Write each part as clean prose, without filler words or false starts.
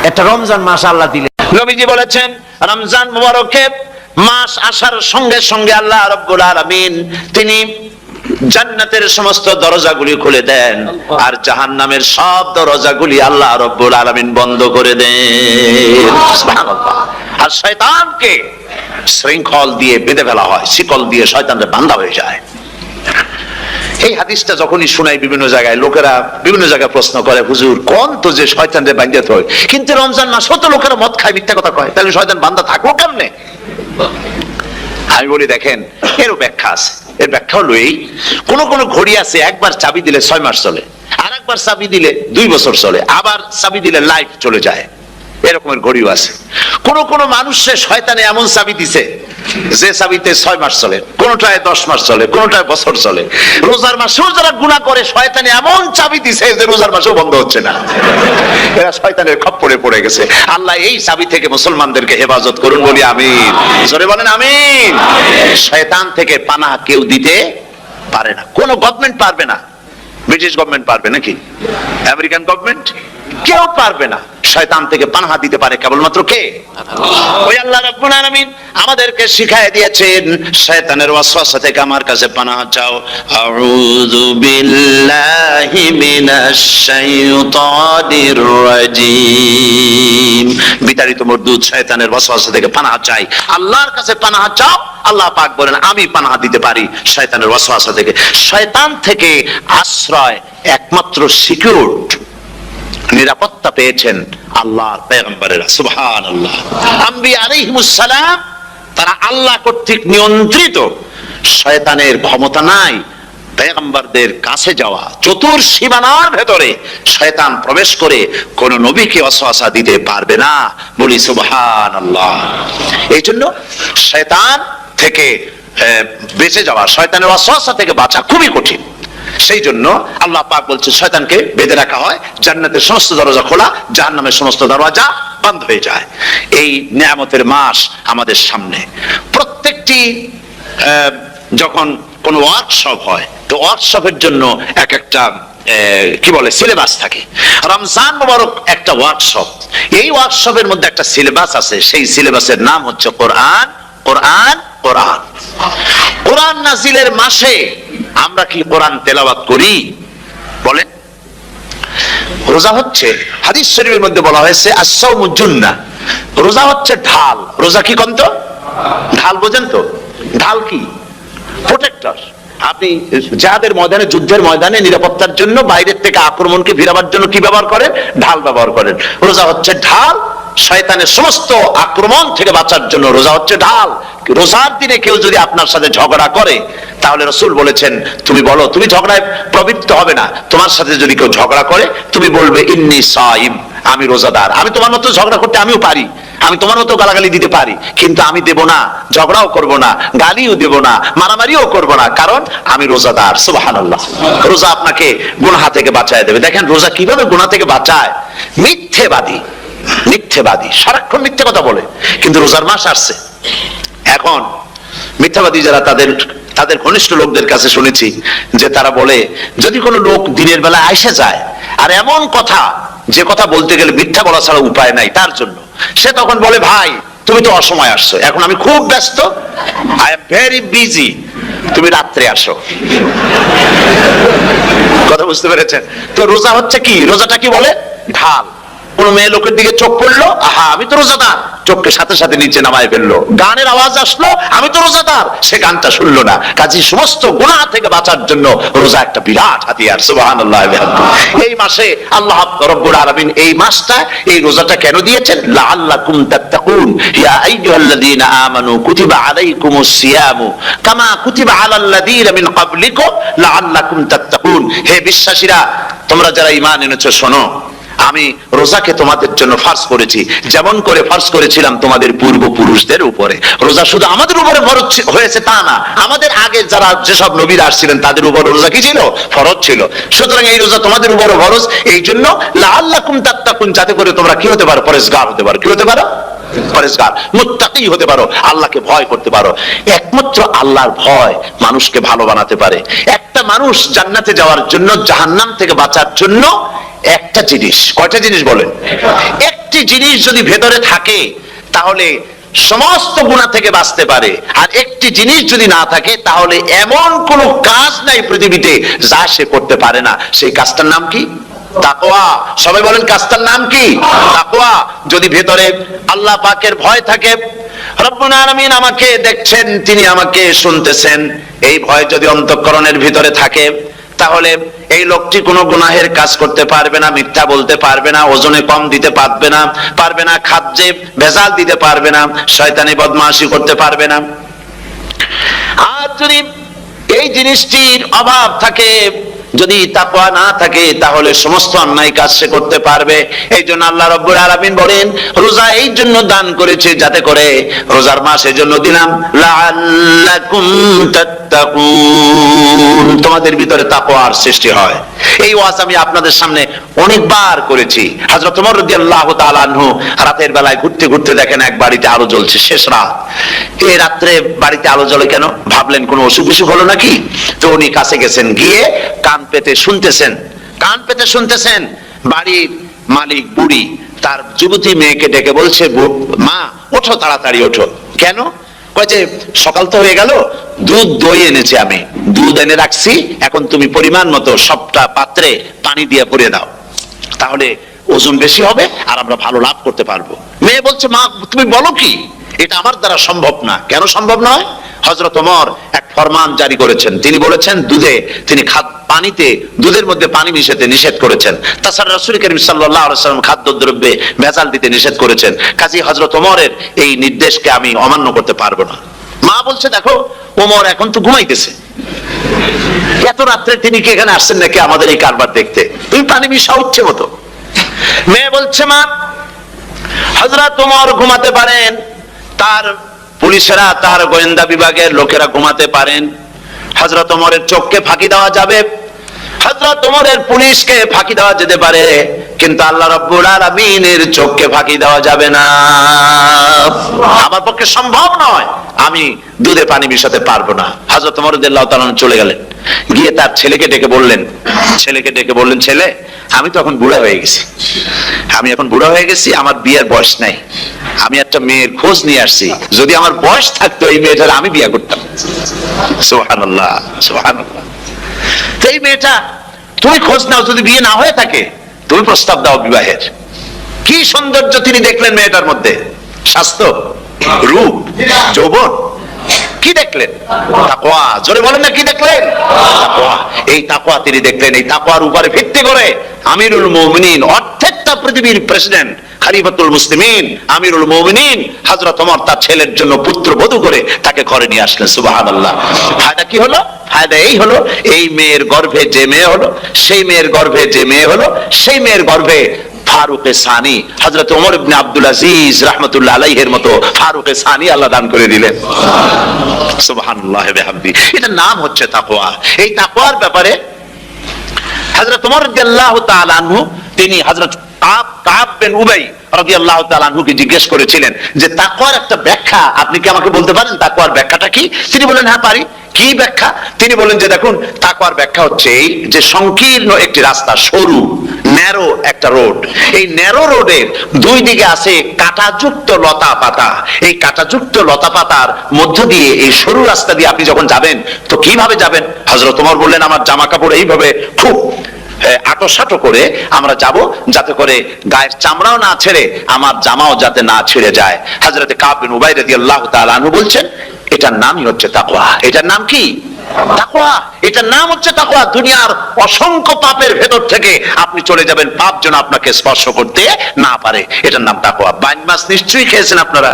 একটা রমজান মাস আল্লাহ দিলেন। নবীজি বলেছেন রমজান মুবারকে মাস আসার সঙ্গে সঙ্গে আল্লাহ রাব্বুল আলামিন তিনি জান্নাতের সমস্ত দরজাগুলি খুলে দেন, আর জাহান্নামের সব দরজাগুলি আল্লাহ রাব্বুল আলামিন বন্ধ করে দেন। সুবহানাল্লাহ। আর শয়তানকে শৃঙ্খল দিয়ে বেঁধে ফেলা হয়, শিকল দিয়ে শয়তানরা বাঁধা হয়ে যায়। এই হাদিসটা যখনই শোনাই বিভিন্ন জায়গায় লোকেরা বিভিন্ন জায়গায় প্রশ্ন করে, হুজুর কোন তো যে শয়তানরে বাঁধতে হয়, কিন্তু রমজান মাসেও তো লোকেরা মদ খায়, মিথ্যা কথা কয়, তাহলে শয়তান বাঁধা থাকবো কেমনে? আমি বলি দেখেন, এরও ব্যাখ্যা আছে। এর ব্যাখ্যা হলো এই, কোন কোন ঘড়ি আছে একবার চাবি দিলে 6 মাস চলে, আর একবার চাবি দিলে 2 বছর চলে, আবার চাবি দিলে লাইফ চলে যায়, এরকমের ঘড়িও আছে। কোন কোন মানুষের শয়তানে এমন চাবি দিছে যে চাবিতে 6 মাস চলে, কোনটায় 10 মাস চলে, কোনটায় বছর চলে। রোজার মাসেও যারা গুনাহ করে শয়তানে এমন চাবি দিছে যে রোজার মাসেও বন্ধ হচ্ছে না। এরা শয়তানের খপ্পরে পড়ে গেছে। আল্লাহ এই চাবি থেকে মুসলমানদেরকে হেফাজত করুন, বলি আমিন। জোরে বলেন আমিন। শয়তান থেকে পানাহ কেউ দিতে পারে না, কোন গভর্নমেন্ট পারবে না। ব্রিটিশ গভর্নমেন্ট পারবে নাকি? American government? কেউ পারবে না। শয়তান থেকে পানাহ দিতে পারে কেবলমাত্র কে? ওই আল্লাহ রাব্বুল আলামিন আমাদেরকে শিখায় দিয়েছেন, শয়তানের ওয়াসওয়াসা থেকে আমার কাছে পানাহ চাও। আউযু বিল্লাহি মিনাশ শাইতানির রাজিম। বিতাড়িত মরদুদ শয়তানের ওয়াসওয়াসা থেকে পানাহ চাই, আল্লাহর কাছে পানাহ চাও। আল্লাহ পাক বলেন আমি পানাহ দিতে পারি শয়তানের ওয়াসওয়াসা থেকে। শয়তান থেকে আশ্রয় একমাত্র সিকিউরড, নিরাপত্তা পেয়েছেন আল্লাহর পয়গম্বরেরা। সুবহানাল্লাহ। আম্বিয়া আলাইহিমুস সালাম তারা আল্লাহ কর্তৃক নিয়ন্ত্রিত, শয়তানের ক্ষমতা নাই পয়গম্বরদের কাছে যাওয়া। চতুর্সীমানার ভেতরে শয়তান প্রবেশ করে কোন নবীকে ওয়াসওয়াসা দিতে পারবে না, বলি সুবহানাল্লাহ। এই জন্য শয়তান থেকে বেঁচে যাওয়া, শয়তানের ওয়াসওয়াসা থেকে বাঁচা খুবই কঠিন। সেই জন্য আল্লাহ পাক বলছে শয়তানকে বেঁধে রাখা হয়, জান্নাতের সমস্ত দরজা খোলা, জাহান্নামের সমস্ত দরজা বন্ধ হয়ে যায়। এই নিয়ামতের মাস আমাদের সামনে। প্রত্যেকটি যখন কোন ওয়ার্কশপ হয়, তো ওয়ার্কশপের জন্য এক একটা কি বলে সিলেবাস থাকে। রমজান মুবারক একটা ওয়ার্কশপ। এই ওয়ার্কশপের মধ্যে একটা সিলেবাস আছে, সেই সিলেবাসের নাম হচ্ছে কোরআন। কোরআন কোরআন কোরআন নাজিলের মাসে আমরা কি কোরআন তেলাওয়াত করি? বলেন। রোজা হচ্ছে, হাদিস শরীফের মধ্যে বলা হয়েছে আস-সাওমু জুন্নাহ, রোজা হচ্ছে ঢাল। রোজা কি কোন তো? ঢাল বোঝেন তো? ঢাল কি? প্রোটেক্টর। আপনি জিহাদের ময়দানে, যুদ্ধের ময়দানে নিরাপত্তার জন্য বাইরের থেকে আক্রমণকে ভিড়াবার জন্য কি ব্যবহার করেন? ঢাল ব্যবহার করেন। রোজা হচ্ছে ঢাল, শয়তানের সমস্ত আক্রমণ থেকে বাঁচার জন্য রোজা হচ্ছে ঢাল। রোজার দিনে কেউ যদি আপনার সাথে ঝগড়া করে, তাহলে রাসূল বলেছেন তুমি বলো, তুমি ঝগড়ায় প্রবৃত্ত হবে না। তোমার সাথে যদি কেউ ঝগড়া করে, তুমি বলবে ইন্নী সাইম, আমি রোজাদার। আমি তোমার মতো ঝগড়া করতে আমিও পারি, আমি তোমার মতো গালাগালি দিতে পারি, কিন্তু আমি দেব না, ঝগড়াও করব না, গালিও দেব না, মারামারিও করব না, কারণ আমি রোজাদার। সুবহানাল্লাহ। রোজা আপনাকে গুনাহ থেকে বাঁচায় দেবে। দেখেন রোজা কিভাবে গুনাহ থেকে বাঁচায়। মিথ্যেবাদী সারাক্ষণ মিথ্যে কথা বলে, কিন্তু রোজার মাস আসছে। এখন মিথ্যাবাদী যারা, তাদের ঘনিষ্ঠ লোকদের কাছে শুনেছি যে তারা বলে, যদি কোনো লোক দিনের বেলা আইসা যায় আর এমন কথা, যে কথা বলতে গেলে মিথ্যা বলা ছাড়া উপায় নাই তার জন্য, সে তখন বলে ভাই তুমি তো অসময় আসছো, এখন আমি খুব ব্যস্ত, আই এম ভেরি বিজি, তুমি রাত্রে আসো। কথা বুঝতে পেরেছেন তো? রোজা হচ্ছে কি? রোজাটা কি বলে? ঢাল। কোন মেয়ে লোকের দিকে চোখ পড়লো, আহা আমি তো রোজাদার, চোখকে সাথে সাথে নিচে নামায় ফেললো। গানের আওয়াজ আসলো, আমি তো রোজাদার, সে গানটা শুনলো না। কাজী সমস্ত গুনাহ থেকে বাঁচার জন্য রোজা একটা বিরাট হাতিয়ার। সুবহানাল্লাহ। এই মাসে আল্লাহ রাব্বুল আলামিন এই মাসটা, এই রোজাটা কেন দিয়েছেন? লাআল্লাকুম তাত্তাকুন, ইয়া আইয়ুহাল্লাযীনা আমানু কুতিবা আলাইকুমুস সিয়ামু কামা কুতিবা আলাল্লাযীনা মিন ক্বাবলিকুম লাআল্লাকুম তাত্তাকুন। হে বিশ্বাসীরা, তোমরা যারা ঈমান এনেছো শোনো, আমি রোজাকে তোমাদের জন্য ফরজ করেছি, যেমন করে ফরজ করেছিলাম তোমাদের পূর্বপুরুষদের উপরে। রোজা শুধু আমাদের উপরে ফরজ হয়েছে তা না, আমাদের আগে যারা যেসব নবীরা আসছিলেন তাদের উপর রোজা কি ছিল? ফরজ ছিল। সুতরাং এই রোজা তোমাদের উপরে ফরজ, এই জন্য লাআল্লাকুম তাত্তাকুন, যাতে করে তোমরা কি হতে পারো? পরেজগার হতে পারো। কি হতে পারো? পরেজগার, মুত্তাকি হতে পারো, আল্লাহকে ভয় করতে পারো। একমাত্র আল্লাহর ভয় মানুষকে ভালো বানাতে পারে। একটা মানুষ জান্নাতে যাওয়ার জন্য, জাহান্নাম থেকে বাঁচার জন্য একটা জিনিস, কয়টা জিনিস বলেন? একটি জিনিস যদি ভেতরে থাকে তাহলে সমস্ত গুনাহ থেকে বাঁচতে পারে, আর একটি জিনিস যদি না থাকে তাহলে এমন কোন কাজ নাই পৃথিবীতে যা সে করতে পারে না। সেই কাজটার নাম কি? তাকওয়া। সবাই বলেন কাজটার নাম কি? তাকওয়া। যদি ভেতরে আল্লাহ পাকের ভয় থাকে, রব্বুল আলামিন আমাকে দেখছেন, তিনি আমাকে শুনতেছেন, এই ভয় যদি অন্তঃকরণের ভিতরে থাকে তাহলে এই লোকটি কোনো গুনাহের কাজ করতে পারবে না, মিথ্যা বলতে পারবে না, ওজনে কম দিতে পারবে না, খাদ্যে ভেজাল দিতে পারবে না, শয়তানি বদমাশি করতে পারবে না। আর যদি এই জিনিসটির অভাব থাকে, যদি তাকওয়া না থাকে তাহলে সমস্ত অন্যায় কাজ সে করতে পারবে। এই জন্য আল্লাহ রাব্বুল আলামিন বলেন রোজা এই জন্য দান করেছে যাতে করে, রোজার মাস এই জন্য দিলাম লাআল্লাকুম তাত্তাকুন, তোমাদের ভিতরে তাকওয়ার সৃষ্টি হয়। এই ওয়াজ আমি আপনাদের সামনে অনেকবার করেছি। হযরত ওমর রাদিয়াল্লাহু তাআলা আনহু রাতের বেলায় ঘুরতে ঘুরতে দেখেন এক বাড়িতে আলো জ্বলছে, শেষ রাত। এই রাত্রে বাড়িতে আলো জ্বলে কেন? ভাবলেন কোন অসুখ বিসুখ হলো নাকি। তো উনি কাছে গেছেন, গিয়ে কান পেতে শুনতেছেন। বাড়ির মালিক বুড়ি তার যুবতী মেয়েকে ডেকে বলছে, মা ওঠো, তাড়াতাড়ি ওঠো। কেন? কয়েছে সকাল তো হয়ে গেল, দুধ দই এনেছি, আমি দুধ এনে রাখছি, এখন তুমি পরিমাণ মতো সবটা পাত্রে পানি দিয়ে ভরে দাও, তাহলে ওজন বেশি হবে আর আমরা ভালো লাভ করতে পারবো। মেয়ে বলছে, মা তুমি বলো কি, এটা আমার দ্বারা সম্ভব না। কেন সম্ভব নয়? হযরত ওমর এক ফরমান জারি করেছেন, তিনি বলেছেন পানিতে দুধের মধ্যে পানি মিশাতে নিষেধ করেছেন। তাছাড়া রাসূল করিম সাল্লাল্লাহু আলাইহি ওয়াসাল্লাম খাদ্যদ্রব্যে ভেজাল দিতে নিষেধ করেছেন। কাজী হযরত ওমরের এই নির্দেশকে আমি অমান্য করতে পারবো না। মা বলছে, দেখো ওমর এখন তো ঘুমাইতেছে, এত রাত্রে তিনি কি এখানে আসছেন নাকি আমাদের এই কারবার দেখতে, তুমি পানি মিশাও ইচ্ছে মতো। মেয়ে বলছে, মা হযরত ওমর ঘুমাতে পারেন, তার পুলিশেরা, তার গোয়েন্দা বিভাগের লোকেরা ঘুমাতে পারেন, হযরত ওমরের চোখকে ফাঁকি দেওয়া যাবে, হযরত ওমরের পুলিশকে ফাঁকি দেওয়া যেতে পারে, কিন্তু আল্লাহ রাব্বুল আলামিনের চোখকে ফাঁকি দেওয়া যাবে না। আমার পক্ষে সম্ভব নয়, আমি দুধে পানি মিশাতে পারবো না। হযরত ওমর রাদিয়াল্লাহু তাআলা চলে গেলেন, গিয়ে তার ছেলেকে ডেকে বললেন, ছেলে আমি তো এখন বুড়া হয়ে গেছি, আমার বিয়ের বয়স নাই, আমি একটা মেয়ের খোঁজ নিয়ে আসছি, যদি আমার বয়স থাকতো এই মেয়েটার আমি বিয়ে করতাম। সুবহানাল্লাহ, সুবহানাল্লাহ। এই মেয়েটা তুমি খোঁজ নাও, যদি বিয়ে না হয়ে থাকে তুমি প্রস্তাব দাও বিবাহের। কি সৌন্দর্য তিনি দেখলেন মেয়েটার মধ্যে, স্বাস্থ্য, রূপ, যৌবন, কি দেখলেন? তাকওয়া। জোরে বলেন না, কি দেখলেন? তাকওয়া। এই তাকওয়া তিনি দেখলেন। এই তাকওয়ার উপরে ভিত্তি করে আমিরুল মুমিনিন, অর্থাৎ পৃথিবীর প্রেসিডেন্ট, খলিফাতুল মুসলিমিন, আমিরুল মুমিনিন হযরত ওমর তার ছেলের জন্য পুত্রবধূ করে তাকে ঘরে নিয়ে আসলেন। সুবহানাল্লাহ। ফায়দা কি হলো? ফায়দা এই হলো, এই মেয়ের গর্ভে যে মেয়ে হলো, সেই মেয়ের গর্ভে ফারুকে সানি হযরত ওমর ইবনে আব্দুল আজিজ রাহমাতুল্লাহ আলাইহির মতো ফারুকে সানি আল্লাহ দান করে দিলেন। সুবহানাল্লাহ ওয়া বিহামদি। এটার নাম হচ্ছে তাকওয়া। এই তাকওয়ার ব্যাপারে হযরত ওমর রাদিয়াল্লাহু তাআলা আনহু তিনি হযরত কাব বিন উবাই রাদিয়াল্লাহু তাআলা আনহুকে জিজ্ঞেস করেছিলেন যে তাকওয়ার একটা ব্যাখ্যা আপনি কি আমাকে বলতে পারেন, তাকওয়ার ব্যাখ্যাটা কি? তিনি বলেন, হ্যাঁ পারি। কি ব্যাখ্যা? তিনি বলেন যে দেখুন, তাকওয়ার ব্যাখ্যা হচ্ছে এই যে সংকীর্ণ একটি রাস্তা, সরু ন্যারো একটা রোড, এই ন্যারো রোডের দুই দিকে আছে কাঁটাযুক্ত লতা পাতা, এই কাঁটাযুক্ত লতা পাতার মধ্য দিয়ে এই সরু রাস্তা দিয়ে আপনি যখন যাবেন তো কিভাবে যাবেন? হযরত ওমর বললেন, আমার জামা কাপড় এইভাবে খুব আটোসাটো করে আমরা যাব, যাতে করে গায়ের চামড়াও না ছেড়ে আমার জামাও যাতে না ছিঁড়ে যায়। হযরত কাব বিন উবাই রাদিয়াল্লাহু তাআলা আনহু বলছেন এটার নামই হচ্ছে তাকওয়া। এটার নাম কি? তাকওয়া। এটার নাম হচ্ছে তাকওয়া। দুনিয়ার অসংখ্য পাপের ভেতর থেকে আপনি চলে যাবেন, পাপ যেন আপনাকে স্পর্শ করতে না পারে, এটার নাম তাকওয়া। বাইন মাছ নিশ্চয়ই খেয়েছেন আপনারা,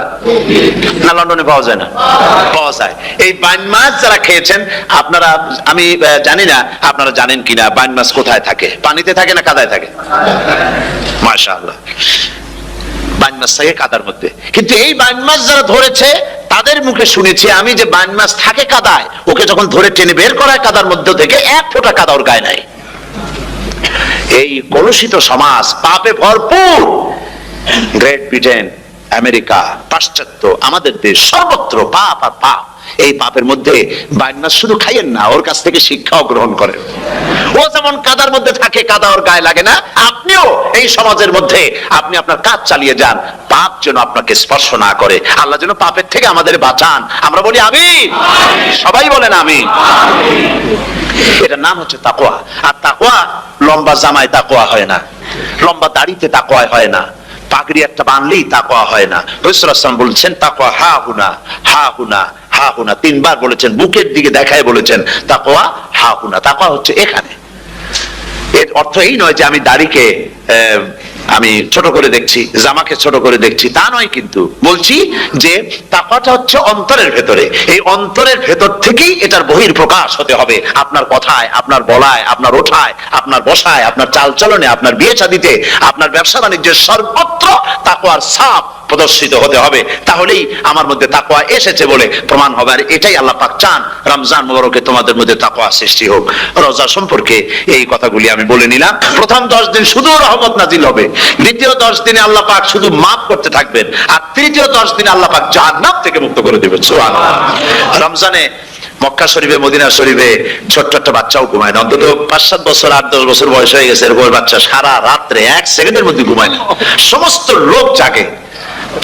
না লন্ডনে পাওয়া যায় না? পাওয়া যায়। এই বাইন মাছ যারা খেয়েছেন আপনারা, আমি জানি না আপনারা জানেন কিনা, বাইন মাছ কোথায় থাকে? পানিতে থাকে না কাদায় থাকে? মাশাআল্লাহ, বাইন মাছ থাকে কাদার মধ্যে। কিন্তু এই বাইন মাছ যারা ধরেছে তাদের মুখে শুনেছি আমি যে বাইন মাছ থাকে কাদায়, ওকে যখন ধরে টেনে বের করা হয় কাদার মধ্যে থেকে, এক ফোঁটা কাদা ওর গায়ে নাই। এই কলুষিত সমাজ, পাপে ভরপুর, গ্রেট ব্রিটেন, আমেরিকা, পাশ্চাত্য, আমাদের দেশ, সর্বত্র পাপ আর পাপ। এই পাপের মধ্যে বাইন মাছ শুধু খাইয়েন না, ওর কাছ থেকে শিক্ষাও গ্রহণ করেন। ও যেমন কাদার মধ্যে থাকে, কাদা ওর গায়ে লাগে না, আপনিও এই সমাজের মধ্যে আপনি আপনার কাজ চালিয়ে যান, পাপ যেন আপনাকে স্পর্শ না করে। আল্লাহ যেন পাপের থেকে আমাদের বাঁচান। আমরা বলি আমিন, সবাই বলেন আমিন। এটার নাম হচ্ছে তাকওয়া। আর তাকওয়া লম্বা জামায় তাকওয়া হয় না, লম্বা দাড়িতে তাকওয়া হয় না, পাগড়ি একটা বানলেই তাকওয়া হয় না। রাসূলুল্লাহ সাল্লাল্লাহু আলাইহি ওয়াসাল্লাম বলেছেন তাকওয়া হা হুনা, হা হুনা, হা হুনা, তিনবার বলেছেন, বুকের দিকে দেখায় বলেছেন তাকওয়া হা হুনা। তাকওয়া হচ্ছে এখানে। এর অর্থ এই নয় যে আমি দাড়িকে আমি ছোট করে দেখছি, জামাকে ছোট করে দেখছি, তা নয়। কিন্তু বলছি যে তাকওয়াটা হচ্ছে অন্তরের ভেতরে। এই অন্তরের ভেতর থেকেই এটার বহির প্রকাশ হতে হবে। আপনার কথায়, আপনার বলায়, আপনার ওঠায়, আপনার বসায়, আপনার চালচলনে, আপনার বিয়ে শাদীতে, আপনার ব্যবসা বাণিজ্যের সর্বত্র তাকওয়ার ছাপ প্রদর্শিত হতে হবে। তাহলেই আমার মধ্যে তাকওয়া এসেছে বলে প্রমাণ হবে। আর এটাই আল্লাহ পাক চান, রমজান মুবারকে তোমাদের মধ্যে তাকওয়া সৃষ্টি হোক। রোজা সম্পর্কে এই কথাগুলি আমি বলে নিলাম। প্রথম 10 দিন শুধু রহমত নাজিল হবে, দ্বিতীয় 10 দিনে আল্লাহ পাক শুধু মাফ করতে থাকবেন, আর তৃতীয় 10 দিনে আল্লাহ পাক জাহান্নাম থেকে মুক্ত করে দেবেন। সুবহানাল্লাহ। রমজানে মক্কা শরীফে, মদিনা শরীফে ছোট্ট একটা বাচ্চাও ঘুমায় না। অন্তত 5-7 বছর, 8-10 বছর বয়স হয়ে গেছে এরকম বাচ্চা সারা রাত্রে 1 সেকেন্ডের মধ্যে ঘুমায় না। সমস্ত লোক জাগে,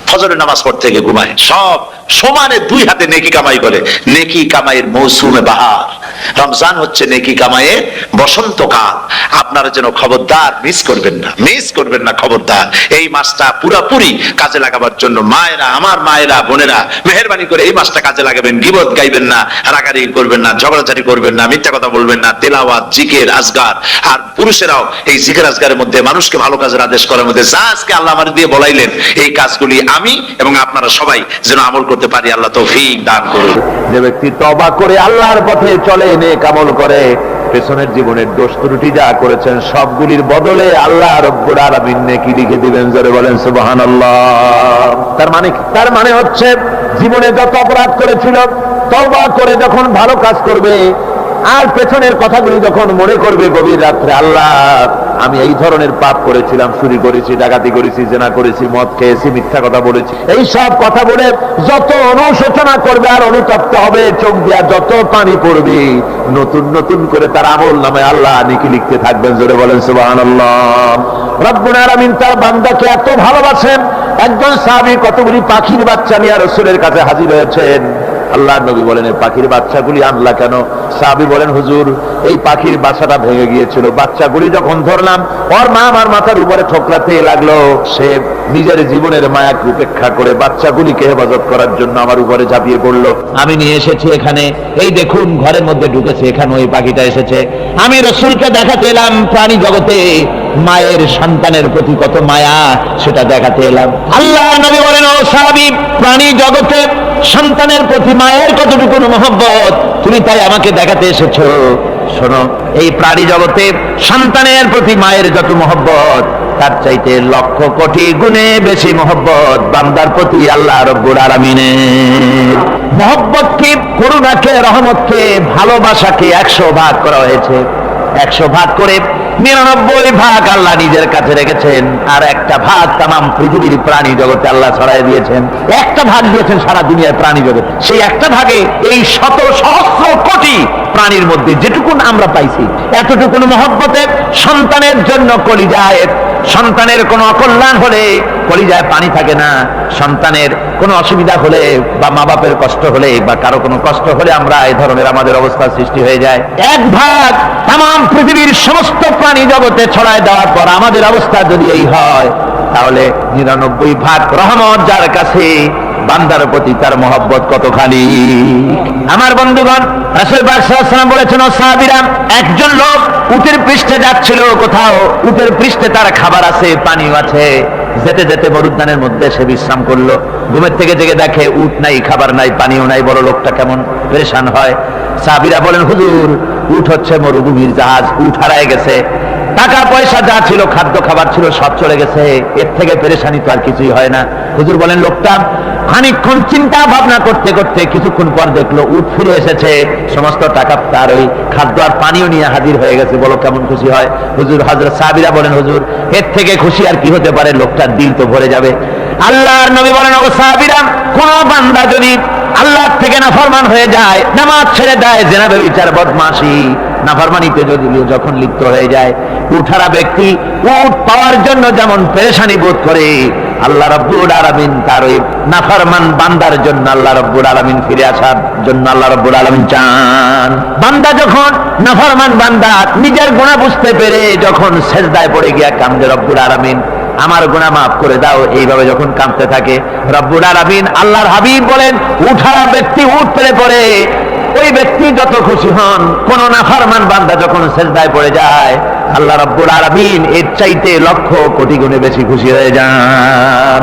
ফজরের নামাজ পড়তে গিয়ে ঘুমায়, সব সমানে 2 হাতে নেকি কামাই করে। নেকি কামাইয়ের মৌসুমে বাহার। রমজান হচ্ছে নেকি কামাইয়ের বসন্তকাল। আপনারা যেন খবরদার মিস করবেন না, মিস করবেন না খবরদার। এই মাসটা পুরাপুরি কাজে লাগাবার জন্য মায়েরা, আমার মায়েরা, বোনেরা, মেহেরবানি করে এই মাসটা কাজে লাগাবেন। গীবত গাইবেন না, রাগারাগি করবেন না, ঝগড়াঝাড়ি করবেন না, মিথ্যা কথা বলবেন না, তেলাওয়াত, জিকির, আজগার। আর পুরুষেরাও এই জিকির আজগারের মধ্যে, মানুষকে ভালো কাজের আদেশ করার মধ্যে যা আজকে আল্লাহ আমার দিয়ে বলাইলেন, এই কাজগুলি আমি এবং আপনারা সবাই যেন আমল করতে পারি। আল্লাহ তৌফিক দান করুন। যে ব্যক্তি তওবা করে আল্লাহর পথে চলে, নেক আমল করে, পেছনের জীবনের দোষ ত্রুটি যা করেছেন সবগুলির বদলে আল্লাহ রব্বুল আলামিন নেকি লিখে দিবেন। জোরে বলেন সুবহানাল্লাহ। তার মানে কি? তার মানে হচ্ছে জীবনে যত অপরাধ করেছিল, তওবা করে যখন ভালো কাজ করবে, আর পেছনের কথাগুলি যখন মনে করবে গভীর রাত্রে, আল্লাহ আমি এই ধরনের পাপ করেছিলাম, চুরি করেছি, ডাকাতি করেছি, জেনা করেছি, মদ খেয়েছি, মিথ্যা কথা বলেছি, এই সব কথা বলে যত অনুশোচনা করবে আর অনুতপ্ত হবে, চোখ দিয়া যত পানি পড়বে, নতুন নতুন করে তার আমল নামে আল্লাহ নেকি লিখতে থাকবেন। জোরে বলেন সুবহানাল্লাহ। রব্বুল আলামিন তার বান্দাকে এত ভালোবাসেন, একজন সাহাবী কতগুলি পাখির বাচ্চা নিয়ে রাসূলের কাছে হাজির হয়েছেন। আল্লাহ নবী বলেন, এই পাখির বাচ্চাগুলি আনলা কেন? সাহাবী বলেন, হুজুর এই পাখির বাসাটা ভেঙে গিয়েছিল, বাচ্চাগুলি যখন ধরলাম ওর মা আমার মাথার উপরে ঠোকরাতে লাগলো, সে নিজের জীবনের মায়াকে উপেক্ষা করে বাচ্চাগুলিকে হেফাজত করার জন্য আমার উপরে ঝাঁপিয়ে পড়লো। আমি নিয়ে এসেছি এখানে, এই দেখুন ঘরের মধ্যে ঢুকেছে, এখানে ওই পাখিটা এসেছে। আমি রাসূলকে দেখাতে এলাম প্রাণী জগতে মায়ের সন্তানের প্রতি কত মায়া, সেটা দেখাতে এলাম। আল্লাহ নবী বলেন, ও সাহাবী, প্রাণী জগতে সন্তানের প্রতি মায়ের কতটুকু মহব্বত তুমি তাই আমাকে দেখাতে এসেছো। শোনো, এই প্রাণী জগতে সন্তানের প্রতি মায়ের যত মহব্বত, তার চাইতে লক্ষ কোটি গুণে বেশি মহব্বত বান্দার প্রতি আল্লাহ রব্বুল আলামিনের। মহব্বতকে, করুণাকে, রহমতকে, ভালোবাসাকে 100 ভাগ করা হয়েছে। 100 ভাগ করে 99 ভাগ আল্লাহ নিজের কাছে রেখেছেন, আর একটা ভাগ তামাম পৃথিবীর প্রাণী জগতে আল্লাহ ছড়াই দিয়েছেন। একটা ভাগ দিয়েছেন সারা দুনিয়ার প্রাণী জগৎ। সেই একটা ভাগে এই শত সহস্র কোটি প্রাণীর মধ্যে যেটুকুন আমরা পাইছি, এতটুকুন মহব্বতের সন্তানের জন্য কলিজায়, সন্তানের কোনো অকল্যাণ হলে কলিজায় পানি থাকে না, সন্তানের কোনো অসুবিধা হলে বা মা বাপের কষ্ট হলে বা কারো কোনো কষ্ট হলে আমরা এই ধরনের আমাদের অবস্থা সৃষ্টি হয়ে যায়। 1 ভাগ তামাম পৃথিবীর সমস্ত প্রাণী জগতে ছড়ায় দেওয়ার পর আমাদের অবস্থা যদি এই হয়, তাহলে 99 ভাগ রহমত যার কাছে, বান্দার প্রতি তার মহব্বত কতখানি। আমার বন্ধুগণ, রাসূল পাক সাল্লাল্লাহু আলাইহি ওয়াসাল্লাম বলেছেন, ও সাহাবীরা, একজন লোক উটের পৃষ্ঠে যাচ্ছিল কোথাও, উটের পৃষ্ঠে তার খাবার আছে, পানিও আছে, যেতে যেতে মরুদ্যানের মধ্যে সে বিশ্রাম করলো। ঘুমের থেকে জেগে দেখে উট নাই, খাবার নাই, পানিও নাই। বড় লোকটা কেমন পেরেশান হয়। সাহাবীরা বলেন, হুজুর উট হচ্ছে মরুভূমির জাহাজ, উট হারায় গেছে, টাকা পয়সা যা ছিল, খাদ্য খাবার ছিল, সব চলে গেছে, এর থেকে পেরেশানি তো আর কিছুই হয় না। হুজুর বলেন, লোকটা খানিকক্ষণ চিন্তা ভাবনা করতে করতে কিছুক্ষণ পর দেখলো উট ফিরে এসেছে, সমস্ত টাকা তার ওই খাদ্য আর পানিও নিয়ে হাজির হয়ে গেছে। বলো কেমন খুশি হয়। হুজুর, হযরত সাহাবীরা বলেন, হুজুর এর থেকে খুশি আর কি হতে পারে, লোকটার দিল তো ভরে যাবে। আল্লাহর নবী বলেন, ও সাহাবীরা, কোন বান্দা যদি আল্লাহ থেকে নাফরমান হয়ে যায়, নামাজ ছেড়ে দেয়, জিনা, ব্যভিচার, বদমাশি, নাফরমানিতে যদি যখন লিপ্ত হয়ে যায়, উঠারা ব্যক্তি উট পাওয়ার জন্য যেমন পেরেশানি বোধ করে, আল্লাহ রাব্বুল আলামিন তার ওই নাফরমান বান্দার জন্য আল্লাহ রাব্বুল আলামিন ফিরে আসার জন্য আল্লাহ রাব্বুল আলামিন চান। বান্দা যখন নাফরমান বান্দা নিজের গুনাহ বুঝতে পেরে যখন সেজদায় পড়ে গিয়া কান্দে, রব্বুল আলামিন আমার গুনাহ মাফ করে দাও, এইভাবে যখন কাঁদতে থাকে, রব্বুল আলামিন আল্লাহর হাবিব বলেন উঠারা ব্যক্তি উঠ পেরে পড়ে, ওই ব্যক্তি যত খুশি হন। কোন নাফরমান বান্দা যখন সেজদায় পড়ে যায়, আল্লাহ রাব্বুল আলামিন এর চাইতে লক্ষ কোটি গুণে বেশি খুশি হয়ে যান।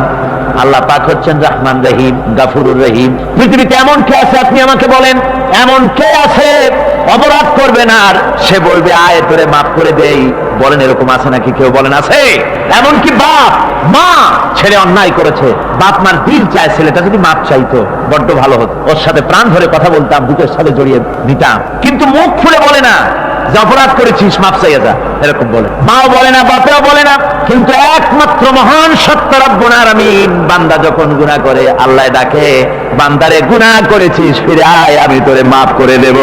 আল্লাহ পাক হচ্ছেন রহমান রহিম, গাফুরুর রহিম। পৃথিবীতে এমন কে আছে আপনি আমাকে বলেন, এমন কে আছে অপরাধ করবে না আর সে বলবে আয় তোরে মাফ করে দেই? বলেন এরকম আছে নাকি? কেউ বলেন আছে? এমনকি বাপ মা ছেলে অন্যায় করেছে, বাপ মার দিল চায় ছেলেটা যদি মাপ চাইতো বড্ড ভালো হতো, ওর সাথে প্রাণ ধরে কথা বলতাম, বুকের সাথে জড়িয়ে নিতাম, কিন্তু মুখ খুলে বলে না যে অপরাধ করেছিস মাপ চাইয়া যা, এরকম বলে। মাও বলে না, বাপেও বলে না। কিন্তু একমাত্র মহান সত্য রব্বুল আলামিন বান্দা যখন গুনাহ করে, আল্লাহ ডাকে বান্দারে গুনাহ করেছিস ফিরে আয়, আমি তোরে মাফ করে দেব।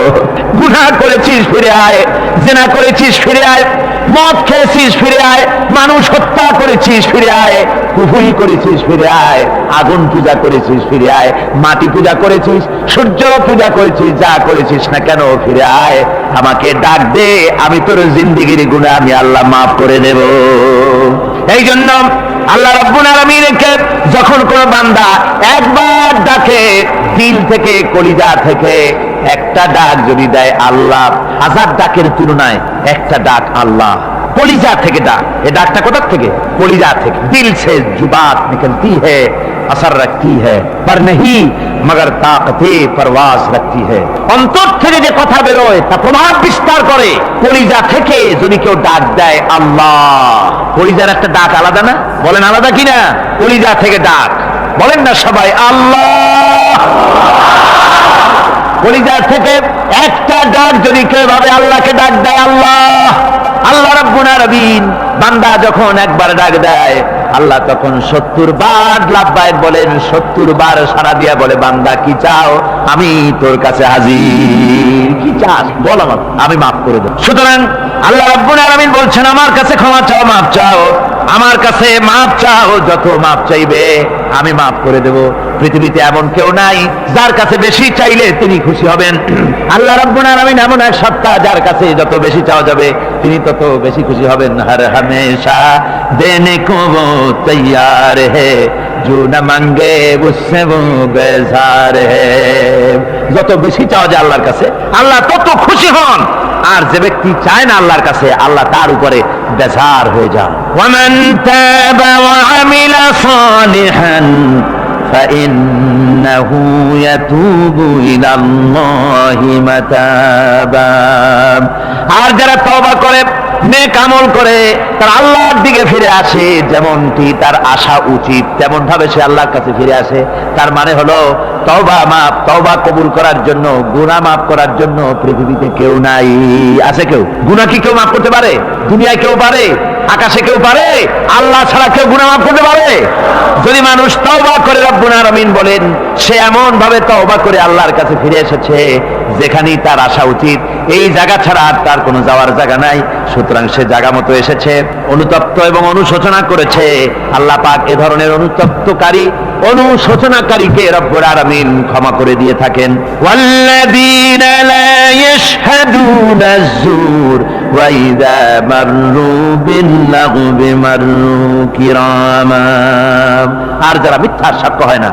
গুনাহ করেছিস ফিরে আয়, জিনা করেছিস ফিরে আয়, মদ খেয়েছিস ফিরে আয়, মানুষ হত্যা করেছিস ফিরে আয়, কুফরি করেছিস ফিরে আয়, আগুন পূজা করেছিস ফিরে আয়, মাটি পূজা করেছিস, সূর্য পূজা করেছিস, যা করেছিস না কেন ফিরে আয়, আমাকে ডাক দে, আমি তোর জিন্দেগির গুনাহ আমি আল্লাহ মাফ করে দেব। এই জন্য আল্লাহ রাব্বুল আলামিনকে যখন কোন বান্দা একবার ডাকে, দিল থেকে কলিজা থেকে একটা ডাক যদি দেয়, আল্লাহ হাজার ডাকের তুলনায় একটা ডাক আল্লাহ কলিজা থেকে ডাক। এই ডাকটা কোথা থেকে? কলিজা থেকে। দিল সে जुबात निकलती है, असर रखती है, पर नहीं मगर ताकते परवास रखती है। অন্তর থেকে যে কথা বেরোয় তা প্রভাব বিস্তার করে। কলিজা থেকে যদি কেউ ডাক দেয় আল্লাহ, কলিজার একটা ডাক আলাদা না? বলেন আলাদা কিনা? কলিজা থেকে ডাক, বলেন না সবাই আল্লাহ। কলিজা থেকে একটা ডাক যদি কেউ ভাবে আল্লাহকে ডাক দেয় আল্লাহ, আল্লাহ রাব্বুল আলামিন বান্দা যখন একবার ডাক দেয়, আল্লাহ তখন 70 বার লাব্বাইক বলেন, 70 বার সাড়া দিয়া বলে বান্দা কি চাও, আমি তোর কাছে হাজির। কি চাস বল, আমার আমি মাফ করে দেব। সুতরাং আল্লাহ রাব্বুল আলামিন বলছেন আমার কাছে ক্ষমা চাও, মাফ চাও, আমার কাছে মাফ চাও, যত মাফ চাইবে আমি মাফ করে দেব। পৃথিবীতে এমন কেউ নাই যার কাছে বেশি চাইলে তিনি খুশি হবেন। আল্লাহ রাব্বুল আলামিন এমন এক সত্তা যার কাছে যত বেশি চাওয়া যাবে তিনি তত বেশি খুশি হবেন। হর হমেশা দেনে কো वो तैयार है, जो न मांगे उससे वो बेजार है। যত বেশি চাওয়া যায় আল্লাহর কাছে, আল্লাহ তত খুশি হন। আর যে ব্যক্তি চায় না আল্লাহর কাছে, আল্লাহ তার উপরে বেজার হয়ে যান। ওয়ামান তাবা ওয়া আমিলা সালিহান فإنه يتوب إلى الله متابا। আর যারা তওবা করে, নেক আমল করে, তার আল্লাহর দিকে ফিরে আসে, যেমনটি তার আশা উচিত তেমন ভাবে সে আল্লাহর কাছে ফিরে আসে, তার মানে হলো তওবা মাফ, তওবা কবুল করার জন্য, গুনাহ মাফ করার জন্য পৃথিবীতে কেউ নাই। আছে কেউ? গুনাহ কি কেউ মাফ করতে পারে? দুনিয়ায় কেউ পারে? আকাশে কেউ পারে? আল্লাহ ছাড়া কেউ গুনাহ মাফ করতে পারে? যদি মানুষ তওবা করে, রব্বুল আলামিন বলেন সে এমন ভাবে তওবা করে আল্লাহর কাছে ফিরে এসেছে যেখানেই তার আসা উচিত, এই জায়গা ছাড়া আর তার কোনো যাওয়ার জায়গা নাই। সুতরাং সে জায়গা মতো এসেছে, অনুতপ্ত এবং অনুশোচনা করেছে। আল্লাহ পাক এ ধরনের অনুতপ্তকারী, অনুশোচনাকারীকে রব্বুল আলামিন ক্ষমা করে দিয়ে থাকেন। ওয়াল্লাযীনা লা ইয়াশহাদুনা আয-যুর ওয়া ইযা মাররু বিল-লাগবি মাররু কিরামা। আর যারা মিথ্যার সাক্ষ্য হয় না,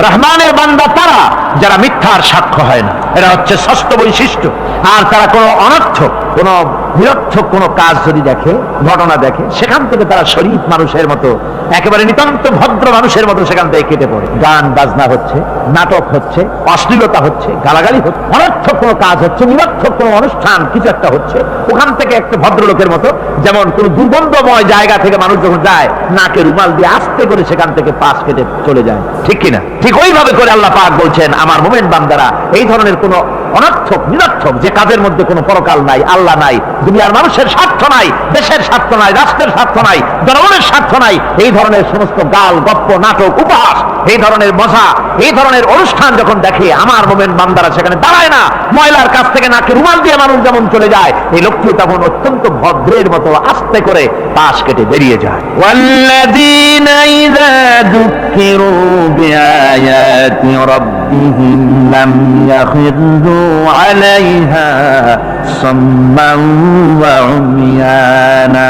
রহমানের বান্দা তারা যারা মিথ্যার সাক্ষ্য হয় না, এরা হচ্ছে ষষ্ঠ বৈশিষ্ট্য। আর তারা কোনো অনর্থক, কোনো নিরর্থক কোনো কাজ যদি দেখে, ঘটনা দেখে, সেখান থেকে তারা শরীফ মানুষের মতো, একেবারে নিতান্ত ভদ্র মানুষের মতো সেখান থেকে কেটে পড়ে। গান বাজনা হচ্ছে, নাটক হচ্ছে, অশ্লীলতা হচ্ছে, গালাগালি হচ্ছে, অনর্থক কোনো কাজ হচ্ছে, নিরর্থক কোনো অনুষ্ঠান কিছু একটা হচ্ছে, ওখান থেকে একটা ভদ্রলোকের মতো, যেমন কোনো দুর্গন্ধময় জায়গা থেকে মানুষ যখন যায়, নাকে রুমাল দিয়ে আস্তে করে সেখান থেকে পাশ কেটে চলে যায়, ঠিক কিনা? ঠিক ওইভাবে করে আল্লাহ পাক বলছেন আমার মুমিন বান্দারা এই ধরনের কোনো অনর্থক, নিরর্থক যে কাজের মধ্যে কোনো পরকাল নাই, আল্লাহ নাই, দুনিয়ার মানুষের স্বার্থ নাই, দেশের স্বার্থ নাই, রাষ্ট্রের স্বার্থ নাই, জনগণের স্বার্থ নাই, এই ধরনের সমস্ত গাল, গপ্প, নাটক, উপহাস এই ধরনের মজা, এই ধরনের অনুষ্ঠান যখন দেখে, আমার মোমেন বান্দারা সেখানে দাঁড়ায় না। ময়লার কাছ থেকে নাকে রুমাল দিয়ে মানুষ যেমন চলে যায়, এই লোকটি তখন অত্যন্ত ভদ্রের মতো আস্তে করে পাশ কেটে বেরিয়ে যায়। ওয়াল্লাযীনা ইযা যুক্কিরু বিআয়াতি রাব্বিহিম লাম ইয়াখিরু আলাইহা সাম্মান ওয়া উমিয়ানা।